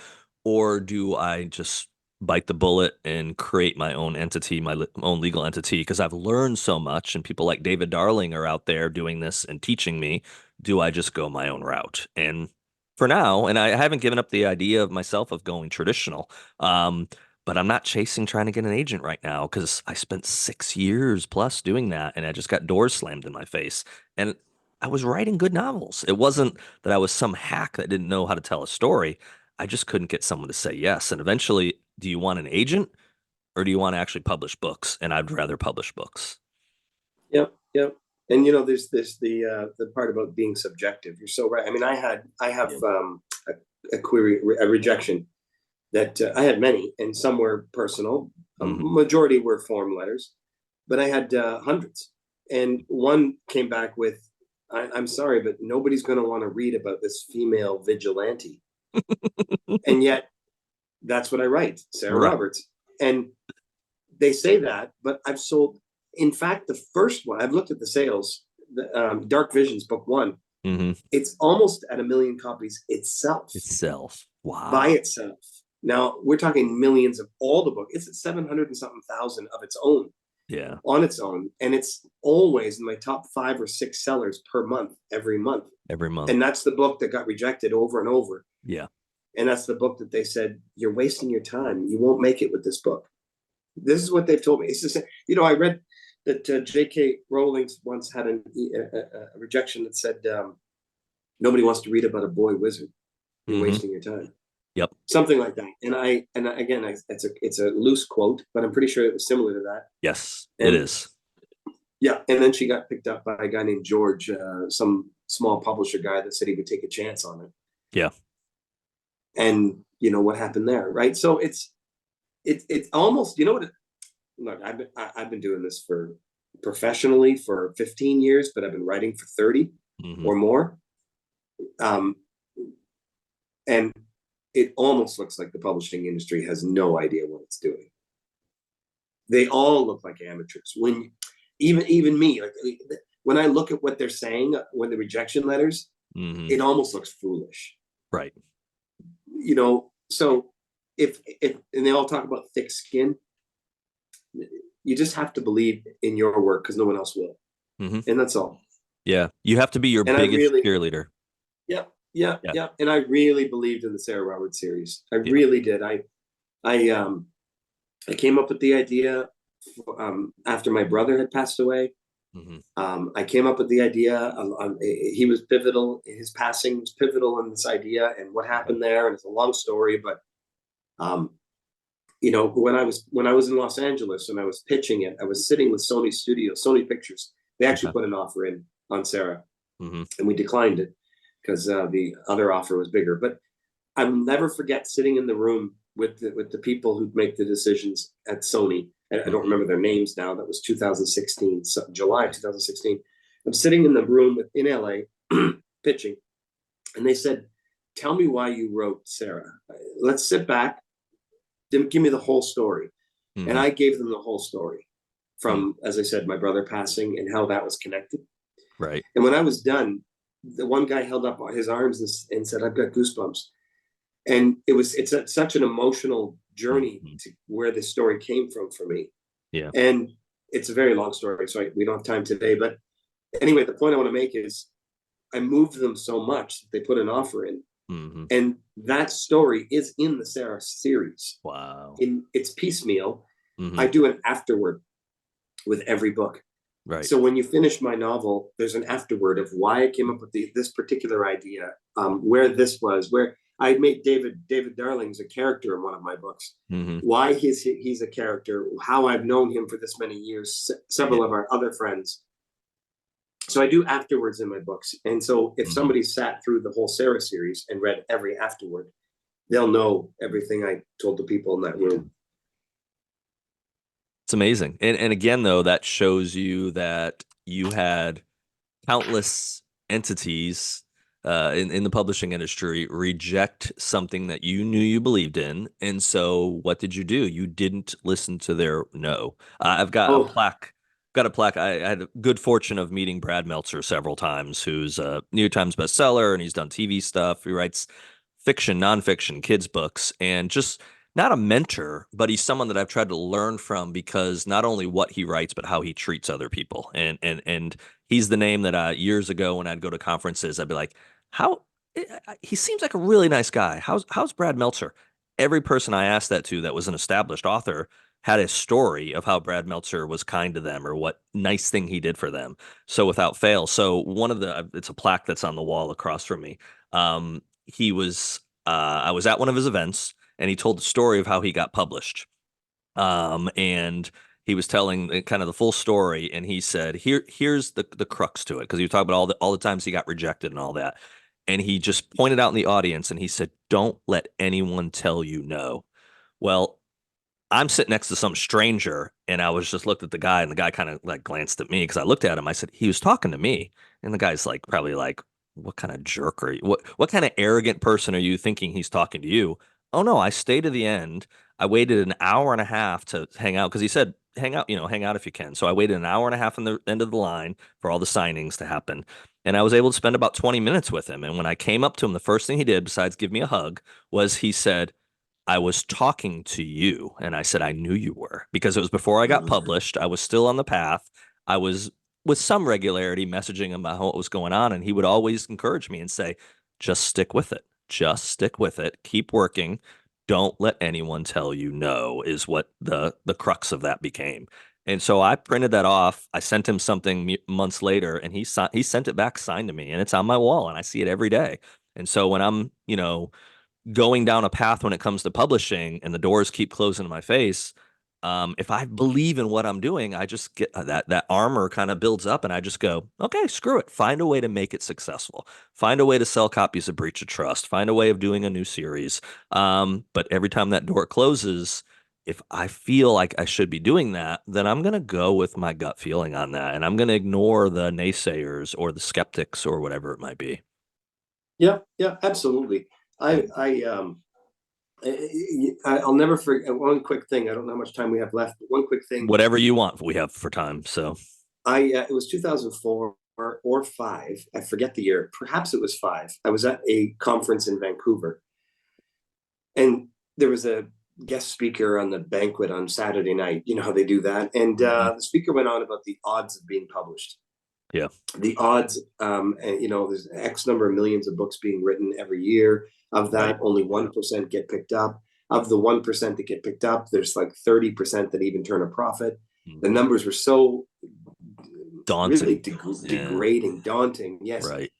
Or do I just bite the bullet and create my own entity, own legal entity? Because I've learned so much, and people like David Darling are out there doing this and teaching me. Do I just go my own route? And for now, and I haven't given up the idea of myself of going traditional. Um, but I'm not chasing trying to get an agent right now because I spent 6 years plus doing that, and I just got doors slammed in my face. And I was writing good novels. It wasn't that I was some hack that didn't know how to tell a story. I just couldn't get someone to say yes. And eventually, do you want an agent or do you want to actually publish books? And I'd rather publish books. Yep, yep. And there's this the part about being subjective. You're so right. I mean, I have Yeah. a query, a rejection that I had many, and some were personal. Hmm. Majority were form letters, but I had hundreds. And one came back with, I'm sorry, but nobody's going to want to read about this female vigilante. And yet, that's what I write, Sarah Right. Roberts. And they say that, but I've sold, in fact, the first one, I've looked at the sales, Dark Visions, book one, Hmm. it's almost at 1 million copies itself, Itself. by Wow. itself. Now we're talking millions of all the book. It's at 700 and something thousand of its own, Yeah. on its own. And it's always in my top 5 or 6 sellers per month, every month. Every month. And that's the book that got rejected over and over. Yeah. And that's the book that they said, you're wasting your time. You won't make it with this book. This is what they've told me. It's just, I read that J.K. Rowling once had a rejection that said, nobody wants to read about a boy wizard. You're Hmm. wasting your time. Yep. Something like that. Again, it's a loose quote, but I'm pretty sure it was similar to that. Yes, it And is. yeah, and then she got picked up by a guy named George, some small publisher guy that said he would take a chance on it. Yeah. And what happened there, right? So it's almost, what? Look, I've been doing this for professionally for 15 years, but I've been writing for 30 Hmm. or more. Um, and it almost looks like the publishing industry has no idea what it's doing. They all look like amateurs. Even me, like when I look at what they're saying, when the rejection letters, Hmm. it almost looks foolish. Right. So if and they all talk about thick skin, you just have to believe in your work because no one else will. Hmm. And that's all. Yeah. You have to be your And I biggest really, cheerleader. yeah, yeah, Yeah. yeah. And I really believed in the Sarah Roberts series. I Yeah. really did. I came up with the idea after my brother had passed away. Hmm. I came up with the idea. He was pivotal. His passing was pivotal in this idea and what Right. happened there. And it's a long story, but um, when I was in Los Angeles and I was pitching it, I was sitting with Sony Studios, Sony Pictures. They actually Okay. put an offer in on Sarah, Hmm. and we declined it because the other offer was bigger. But I'll never forget sitting in the room with the people who make the decisions at Sony. I don't Hmm. remember their names now. That was 2016, July Right. 2016. I'm sitting in the room in LA pitching, and they said, "Tell me why you wrote Sarah. Let's sit back. Give me the whole story." And Hmm. I gave them the whole story from, as I said, my brother passing and how that was connected. Right. And when I was done, the one guy held up his arms and said, "I've got goosebumps." And such an emotional journey Hmm. to where this story came from for me. Yeah. And it's a very long story, so we don't have time today. But anyway, the point I want to make is I moved them so much that they put an offer in, Hmm. and that story is in the Sarah series. Wow. In It's piecemeal. Hmm. I do an afterward with every book. Right. So when you finish my novel, there's an afterword of why I came up with this particular idea, where this was, where I made David Darling's a character in one of my books. Hmm. Why he's a character, how I've known him for this many years, Yeah. several of our other friends. So I do afterwards in my books. And so if Hmm. somebody sat through the whole Sarah series and read every afterword, they'll know everything I told the people in that Yeah. room. It's amazing. And again, though, that shows you that you had countless entities in the publishing industry reject something that you knew you believed in. And so what did you do? You didn't listen to their no. I've got a Oh, plaque. Got a plaque. I had a good fortune of meeting Brad Meltzer several times, who's a New York Times bestseller, and he's done TV stuff. He writes fiction, nonfiction, kids books, and just not a mentor, but he's someone that I've tried to learn from because not only what he writes, but how he treats other people. And he's the name that years ago when I'd go to conferences, I'd be like, how he seems like a really nice guy. How's Brad Meltzer? Every person I asked that to that was an established author had a story of how Brad Meltzer was kind to them or what nice thing he did for them. So without fail. So one of the it's a plaque that's on the wall across from me. He was I was at one of his events and he told the story of how he got published. And he was telling kind of the full story, and he said, here's the crux to it," because he was talking about all the times he got rejected and all that. And he just pointed out in the audience and he said, "Don't let anyone tell you no." Well, I'm sitting next to some stranger, and I was just looked at the guy, and the guy kind of like glanced at me because I looked at him. I said, "He was talking to me," and the guy's like, probably like, "What kind of jerk are you? What kind of arrogant person are you thinking he's talking to you?" Oh no, I stayed to the end. I waited an hour and a half to hang out because he said, "Hang out, hang out if you can." So I waited an hour and a half in the end of the line for all the signings to happen, and I was able to spend about 20 minutes with him. And when I came up to him, the first thing he did, besides give me a hug, was he said, "I was talking to you." And I said, "I knew you were," because it was before I got published. I was still on the path. I was with some regularity messaging him about what was going on. And he would always encourage me and say, "Just stick with it. Just stick with it. Keep working. Don't let anyone tell you no," is what the crux of that became. And so I printed that off. I sent him something months later, and he sent it back signed to me, and it's on my wall, and I see it every day. And so when I'm, going down a path when it comes to publishing and the doors keep closing in my face, if I believe in what I'm doing, I just get that armor kind of builds up and I just go, okay, screw it. Find a way to make it successful. Find a way to sell copies of Breach of Trust. Find a way of doing a new series. But every time that door closes, if I feel like I should be doing that, then I'm going to go with my gut feeling on that. And I'm going to ignore the naysayers or the skeptics or whatever it might be. yeah, yeah, absolutely. Yeah. I'll never forget one quick thing. I don't know how much time we have left, but one quick thing. Whatever you want, we have for time. So. It was 2004 or five. I forget the year. Perhaps it was five. I was at a conference in Vancouver, and there was a guest speaker on the banquet on Saturday night. You know how they do that, and Mhm. the speaker went on about the odds of being published. Yeah. The odds, and, there's X number of millions of books being written every year. Of Right. that, only 1% get picked up. Of the 1% that get picked up, there's like 30% that even turn a profit. The Mhm. numbers were so really daunting. Yeah. degrading, daunting. Yes. Right.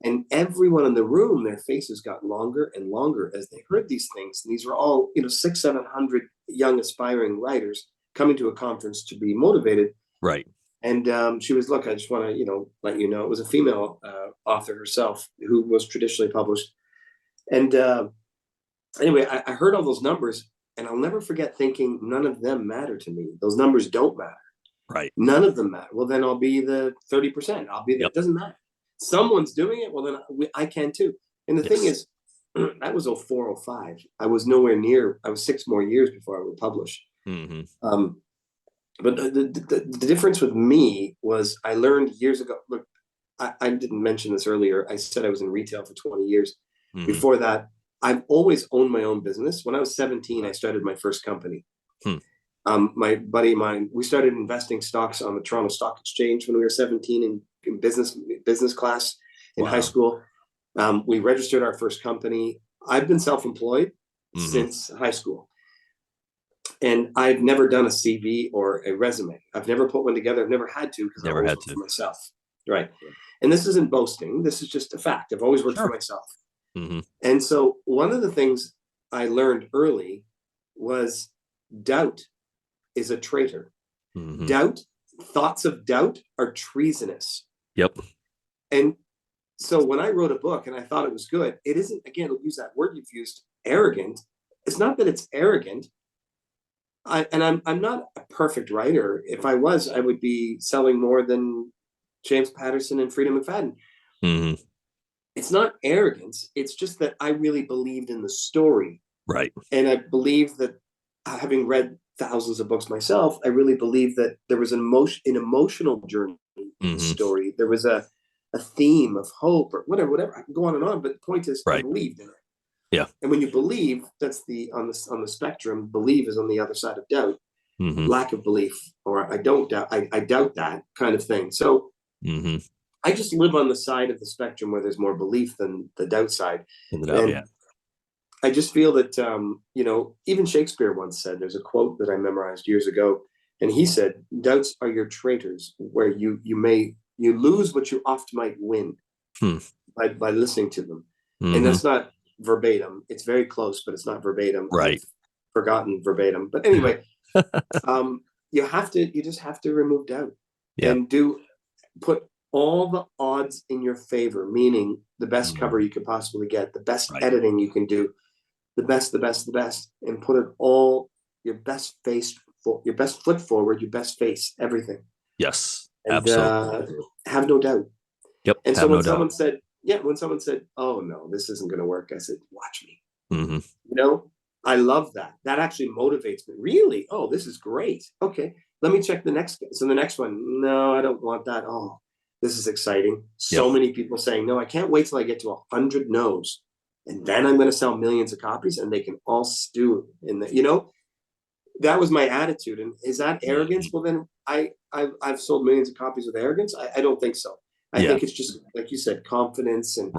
And everyone in the room, their faces got longer and longer as they heard these things. And these were all, six, 700 young aspiring writers coming to a conference to be motivated. Right. And she was, look, I just want to, let you know, it was a female author herself who was traditionally published. And anyway, I heard all those numbers, and I'll never forget thinking none of them matter to me. Those numbers don't matter. Right. None of them matter. Well, then I'll be the 30%. I'll be the, Yep. it doesn't matter. Someone's doing it. Well, then I can too. And the thing Yes. is, that was 04, 05. I was nowhere near, I was 6 more years before I would publish. Mm-hmm. But the difference with me was I learned years ago. Look, I didn't mention this earlier. I said I was in retail for 20 years. Mm-hmm. Before that, I've always owned my own business. When I was 17, I started my first company. My buddy of mine, we started investing stocks on the Toronto Stock Exchange when we were 17 in business class in high school. We registered our first company. I've been self-employed since high school. And I've never done a CV or a resume. I've never put one together. I've never had to because I've always worked for myself. Right. And this isn't boasting. This is just a fact. I've always worked for myself. And so one of the things I learned early was doubt is a traitor. Doubt, thoughts of doubt are treasonous. Yep. And so when I wrote a book and I thought it was good, it isn't, again, I'll use that word you've used, arrogant. It's not that it's arrogant. I'm not a perfect writer. If I was, I would be selling more than James Patterson and Frida McFadden. It's not arrogance. It's just that I really believed in the story. Right. And I believe that, having read thousands of books myself, I really believe that there was an emotional journey in the story. There was a theme of hope or whatever. I can go on and on, but the point is, I believed in it. Yeah. And when you believe, that's on the spectrum. Believe is on the other side of doubt. Lack of belief, or I don't doubt. I doubt that kind of thing. So I just live on the side of the spectrum where there's more belief than the doubt side. And I just feel that even Shakespeare once said, there's a quote that I memorized years ago, and he said, "Doubts are your traitors, where you lose what you oft might win by listening to them." And that's not verbatim. It's very close, but it's not verbatim. Right. I've forgotten verbatim. But anyway, you just have to remove doubt and put all the odds in your favor, meaning the best cover you could possibly get, the best editing you can do, the best, and put it all, your best foot forward, your best face, everything. Yes. And absolutely. Have no doubt. Yep. And so when someone said, "Oh no, this isn't going to work," I said, "Watch me." I love that. That actually motivates me. Really? Oh, this is great. Okay, let me check the next. So the next one, no, I don't want that. Oh, this is exciting. So many people saying no. I can't wait till I get to 100 no's, and then I'm going to sell millions of copies, and they can all stew in the. That was my attitude. And is that arrogance? Well, then I've sold millions of copies with arrogance. I don't think so. I think it's just, like you said, confidence, and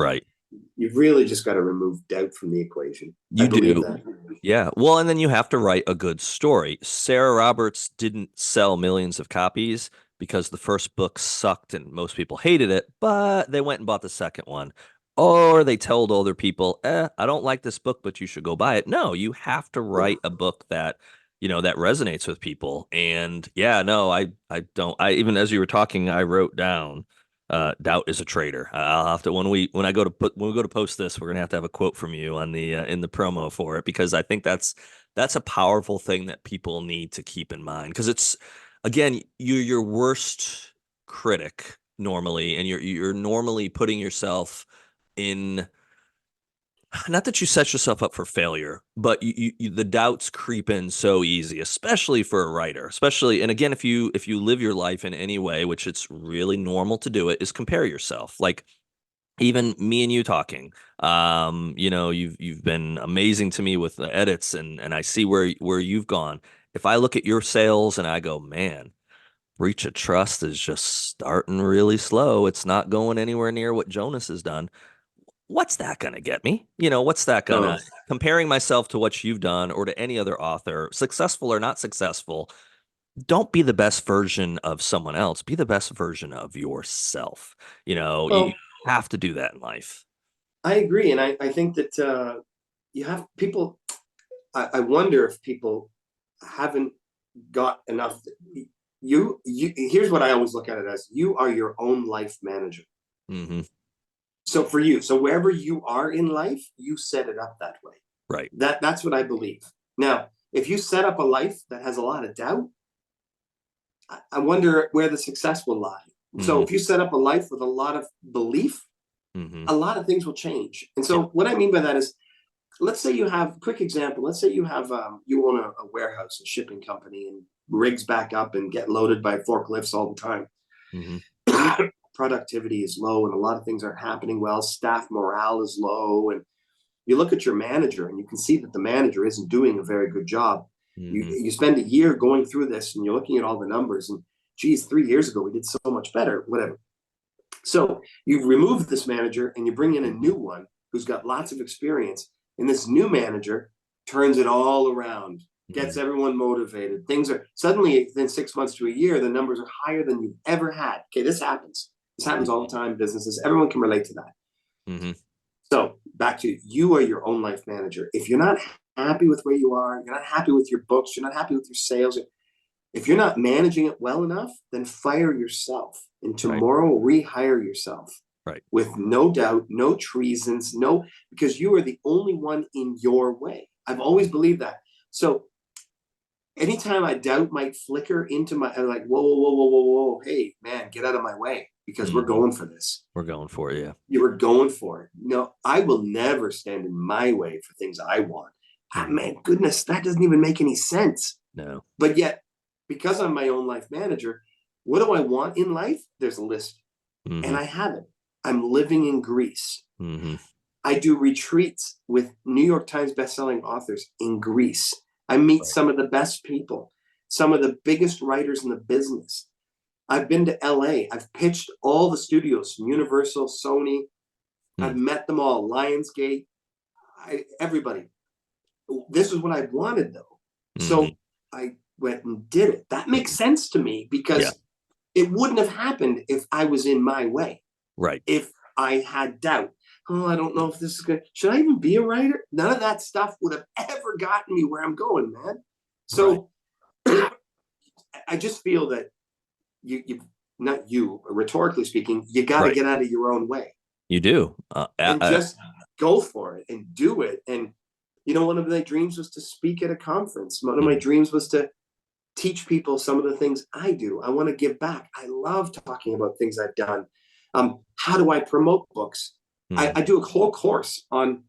you've really just got to remove doubt from the equation. You do. That. Yeah. Well, and then you have to write a good story. Sarah Roberts didn't sell millions of copies because the first book sucked and most people hated it, but they went and bought the second one. Or they told older people, I don't like this book, but you should go buy it. No, you have to write a book that that resonates with people. And I don't. Even as you were talking, I wrote down, doubt is a traitor. I'll have to when we go to post this, we're gonna have to have a quote from you on the in the promo for it, because I think that's a powerful thing that people need to keep in mind, because it's, again, you're your worst critic normally, and you're normally putting yourself in. Not that you set yourself up for failure, but the doubts creep in so easy, especially for a writer. Especially, and again, if you live your life in any way, which it's really normal to do it, is compare yourself. Like even me and you talking, you've been amazing to me with the edits, and I see where you've gone. If I look at your sales and I go, man, Breach of Trust is just starting really slow. It's not going anywhere near what Jonas has done. What's that going to get me? What's that going to, comparing myself to what you've done or to any other author, successful or not successful, don't be the best version of someone else. Be the best version of yourself. You Well, have to do that in life. I agree. And I think that you have people, I wonder if people haven't got enough. Here's what I always look at it as: you are your own life manager. Hmm. So for you, so wherever you are in life, you set it up that way. Right. That's what I believe. Now, if you set up a life that has a lot of doubt, I wonder where the success will lie. So Hmm. if you set up a life with a lot of belief, Hmm. a lot of things will change. And Yeah. so what I mean by that is, let's say you have, quick example, let's say you have you own a warehouse, a shipping company, and rigs back up and get loaded by forklifts all the time. Hmm. Productivity is low and a lot of things aren't happening well. Staff morale is low, and you look at your manager and you can see that the manager isn't doing a very good job. Hmm. You spend a year going through this and you're looking at all the numbers, and geez, 3 years ago we did so much better, whatever. So you remove this manager and you bring in a new one who's got lots of experience, and this new manager turns it all around, gets Hmm. everyone motivated. Things are suddenly, within 6 months to a year, the numbers are higher than you've ever had. Okay, this happens all the time. Businesses, everyone can relate to that. Hmm. So back to you are your own life manager. If you're not happy with where you are, you're not happy with your books, you're not happy with your sales, if you're not managing it well enough, then fire yourself and Right. tomorrow rehire yourself Right. with no doubt, no treasons, no, because you are the only one in your way. I've always believed that. So anytime I doubt might flicker into my, I'm like, whoa, whoa, whoa, whoa, whoa, whoa, hey, man, get out of my way because we're Hmm. going for this. We're going for it. Yeah. You were going for it. No, I will never stand in my way for things I want. Ah, Hmm. man, goodness, that doesn't even make any sense. No. But yet, because I'm my own life manager, what do I want in life? There's a list, and Hmm. I have it. I'm living in Greece. Hmm. I do retreats with New York Times bestselling authors in Greece. I meet Right. some of the best people, some of the biggest writers in the business. I've been to LA. I've pitched all the studios from Universal, Sony. Hmm. I've met them all, Lionsgate, everybody. This is what I wanted, though. Hmm. So I went and did it. That makes Hmm. sense to me Yeah. because it wouldn't have happened if I was in my way. Right. If I had doubt, oh, I don't know if this is good. Should I even be a writer? None of that stuff would have ever gotten me where I'm going, man. Right. So I just feel that you not you, rhetorically speaking, you got to Right. get out of your own way You do. and just go for it and do it. And one of my dreams was to speak at a conference. One of my Mhm. dreams was to teach people some of the things I do. I want to give back. I love talking about things I've done. How do I promote books? I Mhm. do a whole course on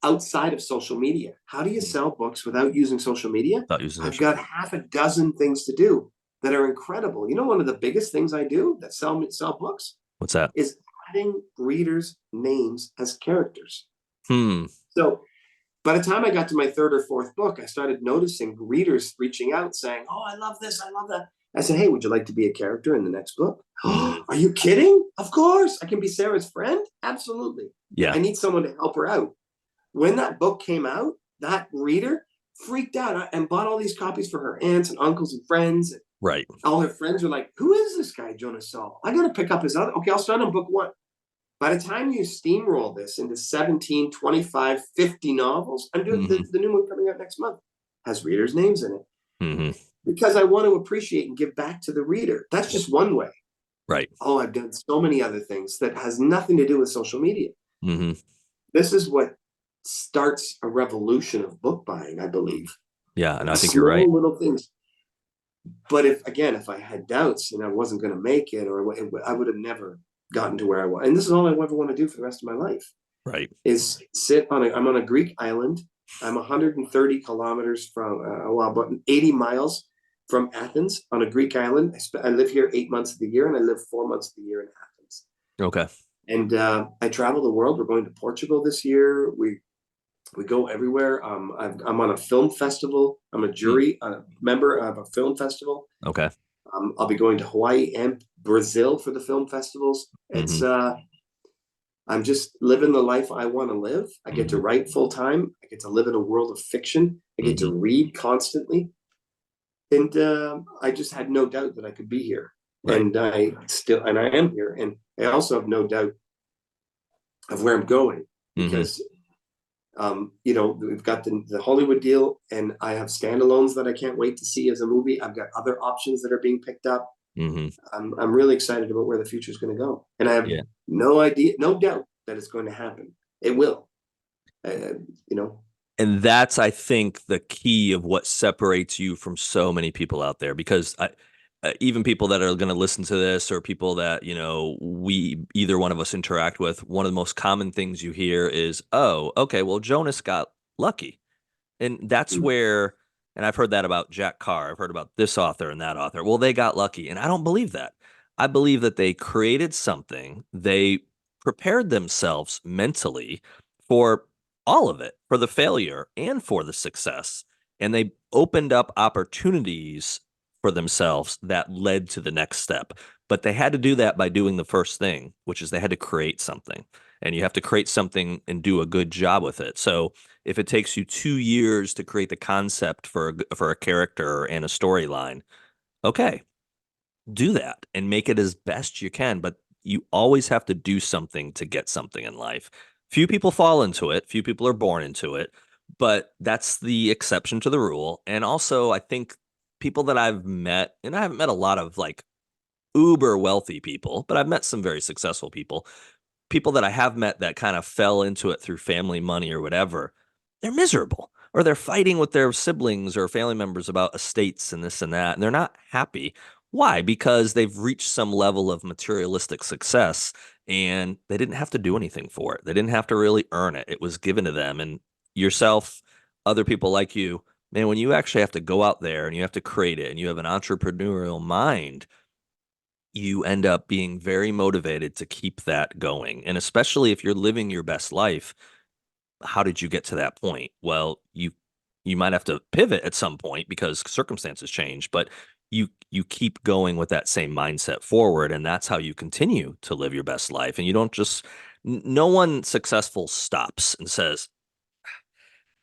outside of social media. How do you Mhm. sell books without using social media? Without using I've social got media. half a dozen things to do that are incredible. One of the biggest things I do that sell books What's that? is adding readers' names as characters. Hmm. So by the time I got to my third or fourth book, I started noticing readers reaching out saying, "Oh, I love this. I love that." I said, "Hey, would you like to be a character in the next book?" Mhm. Are you kidding? Of course. I can be Sarah's friend. Absolutely. Yeah. I need someone to help her out. When that book came out, that reader freaked out and bought all these copies for her aunts and uncles and friends. Right. All her friends were like, "Who is this guy, Jonas Saul? I got to pick up his other. Okay, I'll start on book one." By the time you steamroll this into 17, 25, 50 novels, I'm doing Hmm. the new one coming out next month, has readers' names in it Hmm. because I want to appreciate and give back to the reader. That's just one way. Right. Oh, I've done so many other things that has nothing to do with social media. Hmm. This is what starts a revolution of book buying, I believe. Yeah. And I think you're right. Small little things. But if I had doubts and I wasn't going to make it, or I would have never gotten to where I was. And this is all I ever want to do for the rest of my life. Right. Is I'm on a Greek island. I'm 130 kilometers from, about 80 miles from Athens on a Greek island. I live here 8 months of the year and I live 4 months of the year in Athens. Okay. And I travel the world. We're going to Portugal this year. We go everywhere. I'm on a film festival. I'm a Hmm. jury, a member of a film festival. Okay. I'll be going to Hawaii and Brazil for the film festivals. Hmm. I'm just living the life I want to live. I get to Hmm. write full time. I get to live in a world of fiction. I get Hmm. to read constantly. And I just had no doubt that I could be here. Right. And I am here. And I also have no doubt of where I'm going Hmm. because, we've got the Hollywood deal, and I have standalones that I can't wait to see as a movie. I've got other options that are being picked up. Hmm. I'm really excited about where the future is going to go. And I have Yeah. no idea, no doubt that it's going to happen. It will. Uh, you know, And that's, I think, the key of what separates you from so many people out there. Because even people that are going to listen to this, or people that, we either one of us interact with, one of the most common things you hear is, "Oh, okay, well, Jonas got lucky." And that's where, and I've heard that about Jack Carr. I've heard about this author and that author. Well, they got lucky. And I don't believe that. I believe that they created something, they prepared themselves mentally for all of it, for the failure and for the success. And they opened up opportunities for themselves that led to the next step. But they had to do that by doing the first thing, which is they had to create something. And you have to create something and do a good job with it. So, if it takes you 2 years to create the concept for a character and a storyline, okay, do that and make it as best you can. But you always have to do something to get something in life. Few people fall into it. Few people are born into it, but that's the exception to the rule. And also, I think people that I've met, and I haven't met a lot of like uber wealthy people, but I've met some very successful people that I have met that kind of fell into it through family money or whatever, they're miserable or they're fighting with their siblings or family members about estates and this and that. And they're not happy. Why? Because they've reached some level of materialistic success and they didn't have to do anything for it. They didn't have to really earn it. It was given to them. And yourself, other people like you, man, when you actually have to go out there and you have to create it and you have an entrepreneurial mind, you end up being very motivated to keep that going. And especially if you're living your best life, how did you get to that point? Well, you might have to pivot at some point because circumstances change, but you keep going with that same mindset forward, and that's how you continue to live your best life. And you don't just no one successful stops and says,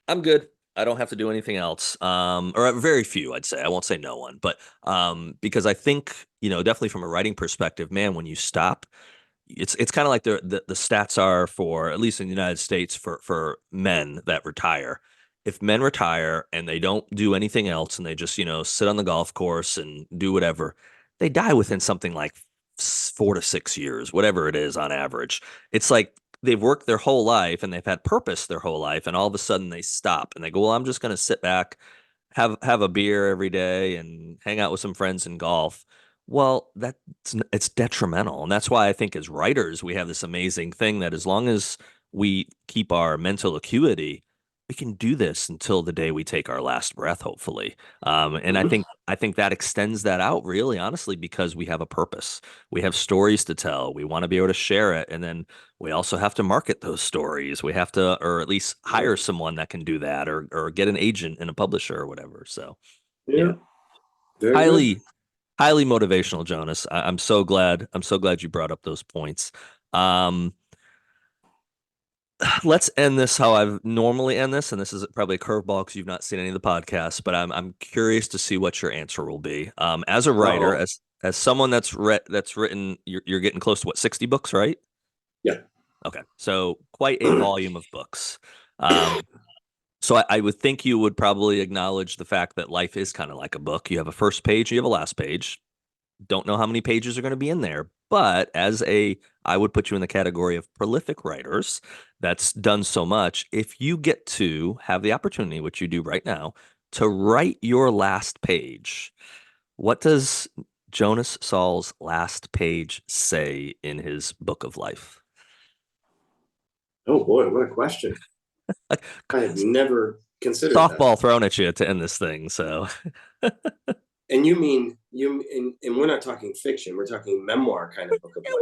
I'm good. I don't have to do anything else. Or very few, I'd say. I won't say no one, but because I think, definitely from a writing perspective, man, when you stop, it's kind of like the stats are for, at least in the United States, for men that retire. If men retire and they don't do anything else and they just, sit on the golf course and do whatever, they die within something like 4 to 6 years, whatever it is on average. It's like they've worked their whole life and they've had purpose their whole life, and all of a sudden they stop and they go, well, I'm just going to sit back, have a beer every day and hang out with some friends and golf. Well, it's detrimental. And that's why I think as writers, we have this amazing thing that as long as we keep our mental acuity, we can do this until the day we take our last breath, hopefully. And I think that extends that out really honestly because we have a purpose. We have stories to tell. We want to be able to share it. And then we also have to market those stories. We have to, or at least hire someone that can do that, or get an agent and a publisher or whatever. So yeah, yeah, very good. highly highly motivational, Jonas. I'm so glad. I'm so glad you brought up those points. Um, let's end this how I've normally end this, and this is probably a curveball because you've not seen any of the podcasts, but I'm curious to see what your answer will be. As a writer, Oh, as someone that's written, you're getting close to what, 60 books, right? yeah. Okay, so quite a volume of books. Um, so I would think you would probably acknowledge the fact that life is kind of like a book. You have a first page, you have a last page. Don't know how many pages are going to be in there, but I would put you in the category of prolific writers that's done so much. If you get to have the opportunity, which you do right now, to write your last page, what does Jonas Saul's last page say in his book of life? Oh boy, what a question. I have never considered that. Softball thrown at you to end this thing. So And you mean and we're not talking fiction, we're talking memoir kind of book of yeah, life.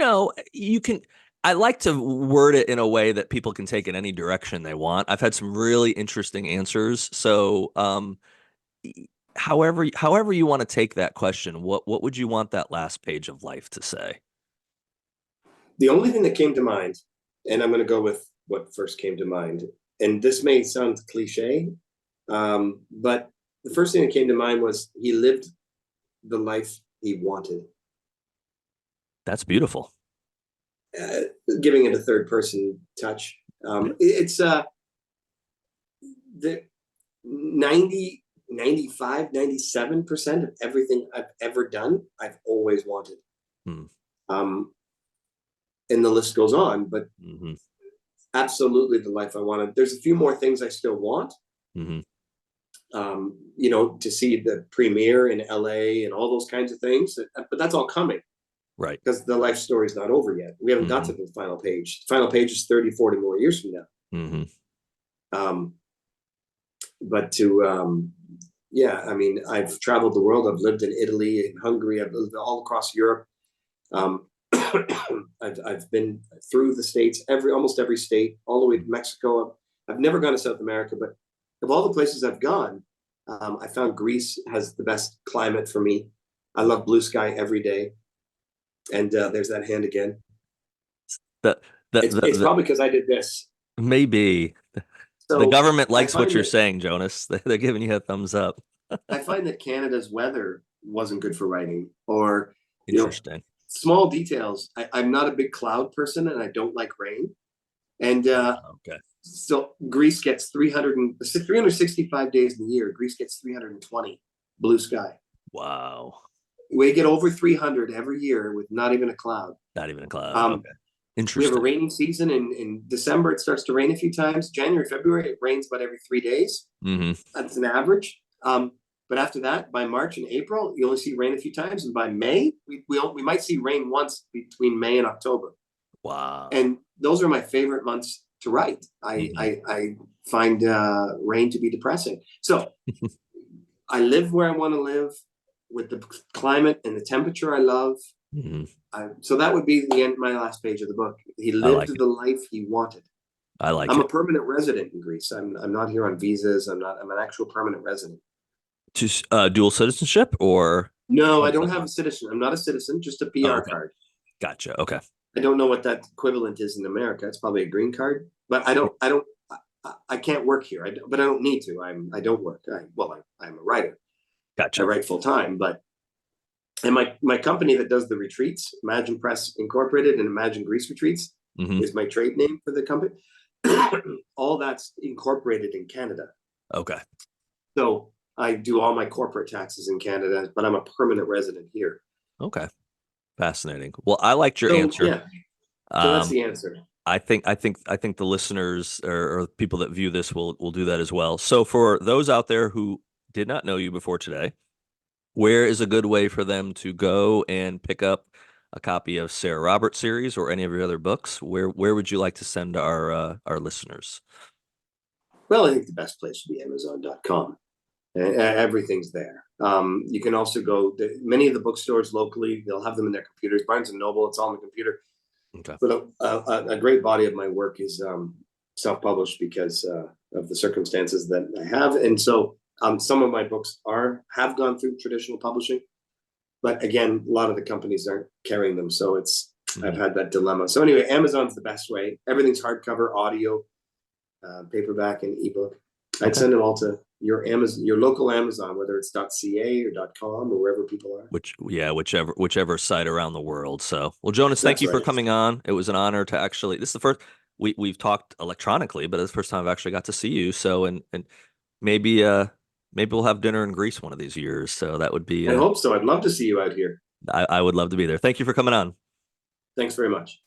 well, you can. I like to word it in a way that people can take in any direction they want. I've had some really interesting answers. So, however you want to take that question, what would you want that last page of life to say? The only thing that came to mind, and I'm going to go with what first came to mind, and this may sound cliche, but the first thing that came to mind was he lived the life he wanted. That's beautiful. Uh, Giving it a third person touch. It's the 90, 95, 97% of everything I've ever done, I've always wanted. Hmm. And the list goes on, but Mm-hmm. absolutely the life I wanted. There's a few more things I still want. Mm-hmm. To see the premiere in LA and all those kinds of things, but that's all coming Right. because the life story is not over yet. We haven't got Mm-hmm. to the final page. The final page is 30, 40 more years from now. Mm-hmm. Um, but to yeah, I mean, I've traveled the world. I've lived in Italy and Hungary. I've lived all across Europe. I've been through the states, almost every state, all the way to Mexico. I've never gone to South America, but of all the places I've gone, I found Greece has the best climate for me. I love blue sky every day, and there's that hand again. The, It's probably because I did this. maybe the So government I likes what find you're that saying, Jonas. They're giving you a thumbs up. I find that Canada's weather wasn't good for writing, or you know, Interesting. small details. I'm not a big cloud person, and I don't like rain. And Okay. so Greece gets 365 days in the year. Greece gets 320 blue sky. Wow. We get over 300 every year with not even a cloud. Not even a cloud. Um, Okay. we have a Interesting. rainy season in December. It starts to rain a few times. January, February, it rains about every 3 days. Mm-hmm. That's an average. But after that, by March and April, you only see rain a few times, and by May, we might see rain once between May and October. Wow. And those are my favorite months to write. Mm-hmm. I find rain to be depressing. So I live where I want to live with the climate and the temperature I love. Mm-hmm. So that would be the end, my last page of the book. He I like lived it. the life he wanted. I like I'm a it. permanent resident in Greece. I'm not here on visas. I'm an actual permanent resident. To dual citizenship or No, I what does don't that have a mean? citizen. I'm not a citizen, just a Oh, PR okay. card. Gotcha. Okay. I don't know what that equivalent is in America. It's probably a green card, but I can't work here. But I don't need to. I don't work. I'm a writer. I Gotcha. write full time, but and my company that does the retreats, Imagine Press Incorporated and Imagine Greece Retreats, Mm-hmm. is my trade name for the company. All that's incorporated in Canada. Okay. So I do all my corporate taxes in Canada, but I'm a permanent resident here. Okay. Fascinating. Well, I liked your So answer. yeah, so that's Um, the answer. I think the listeners or people that view this will do that as well. So for those out there who did not know you before today, where is a good way for them to go and pick up a copy of Sarah Roberts series or any of your other books? Where would you like to send our listeners? Well, I think the best place would be Amazon.com. Everything's there. You can also go to many of the bookstores locally. They'll have them in their computers. Barnes and Noble, it's on the computer. Okay. But a great body of my work is self-published because of the circumstances that I have, and so some of my books have gone through traditional publishing, but again, a lot of the companies aren't carrying them, so I've Mhm. had that dilemma. So anyway, Amazon's the best way. Everything's hardcover, audio, paperback, and ebook. I'd Okay. send them all to your Amazon, your local Amazon, whether it's .ca or .com or wherever people are. Whichever site around the world. So, well, Jonas, thank That's you for right. coming on. It was an honor to actually. This is the first we've talked electronically, but it's the first time I've actually got to see you. So, and maybe maybe we'll have dinner in Greece one of these years. So that would be I hope so. I'd love to see you out here. I would love to be there. Thank you for coming on. Thanks very much.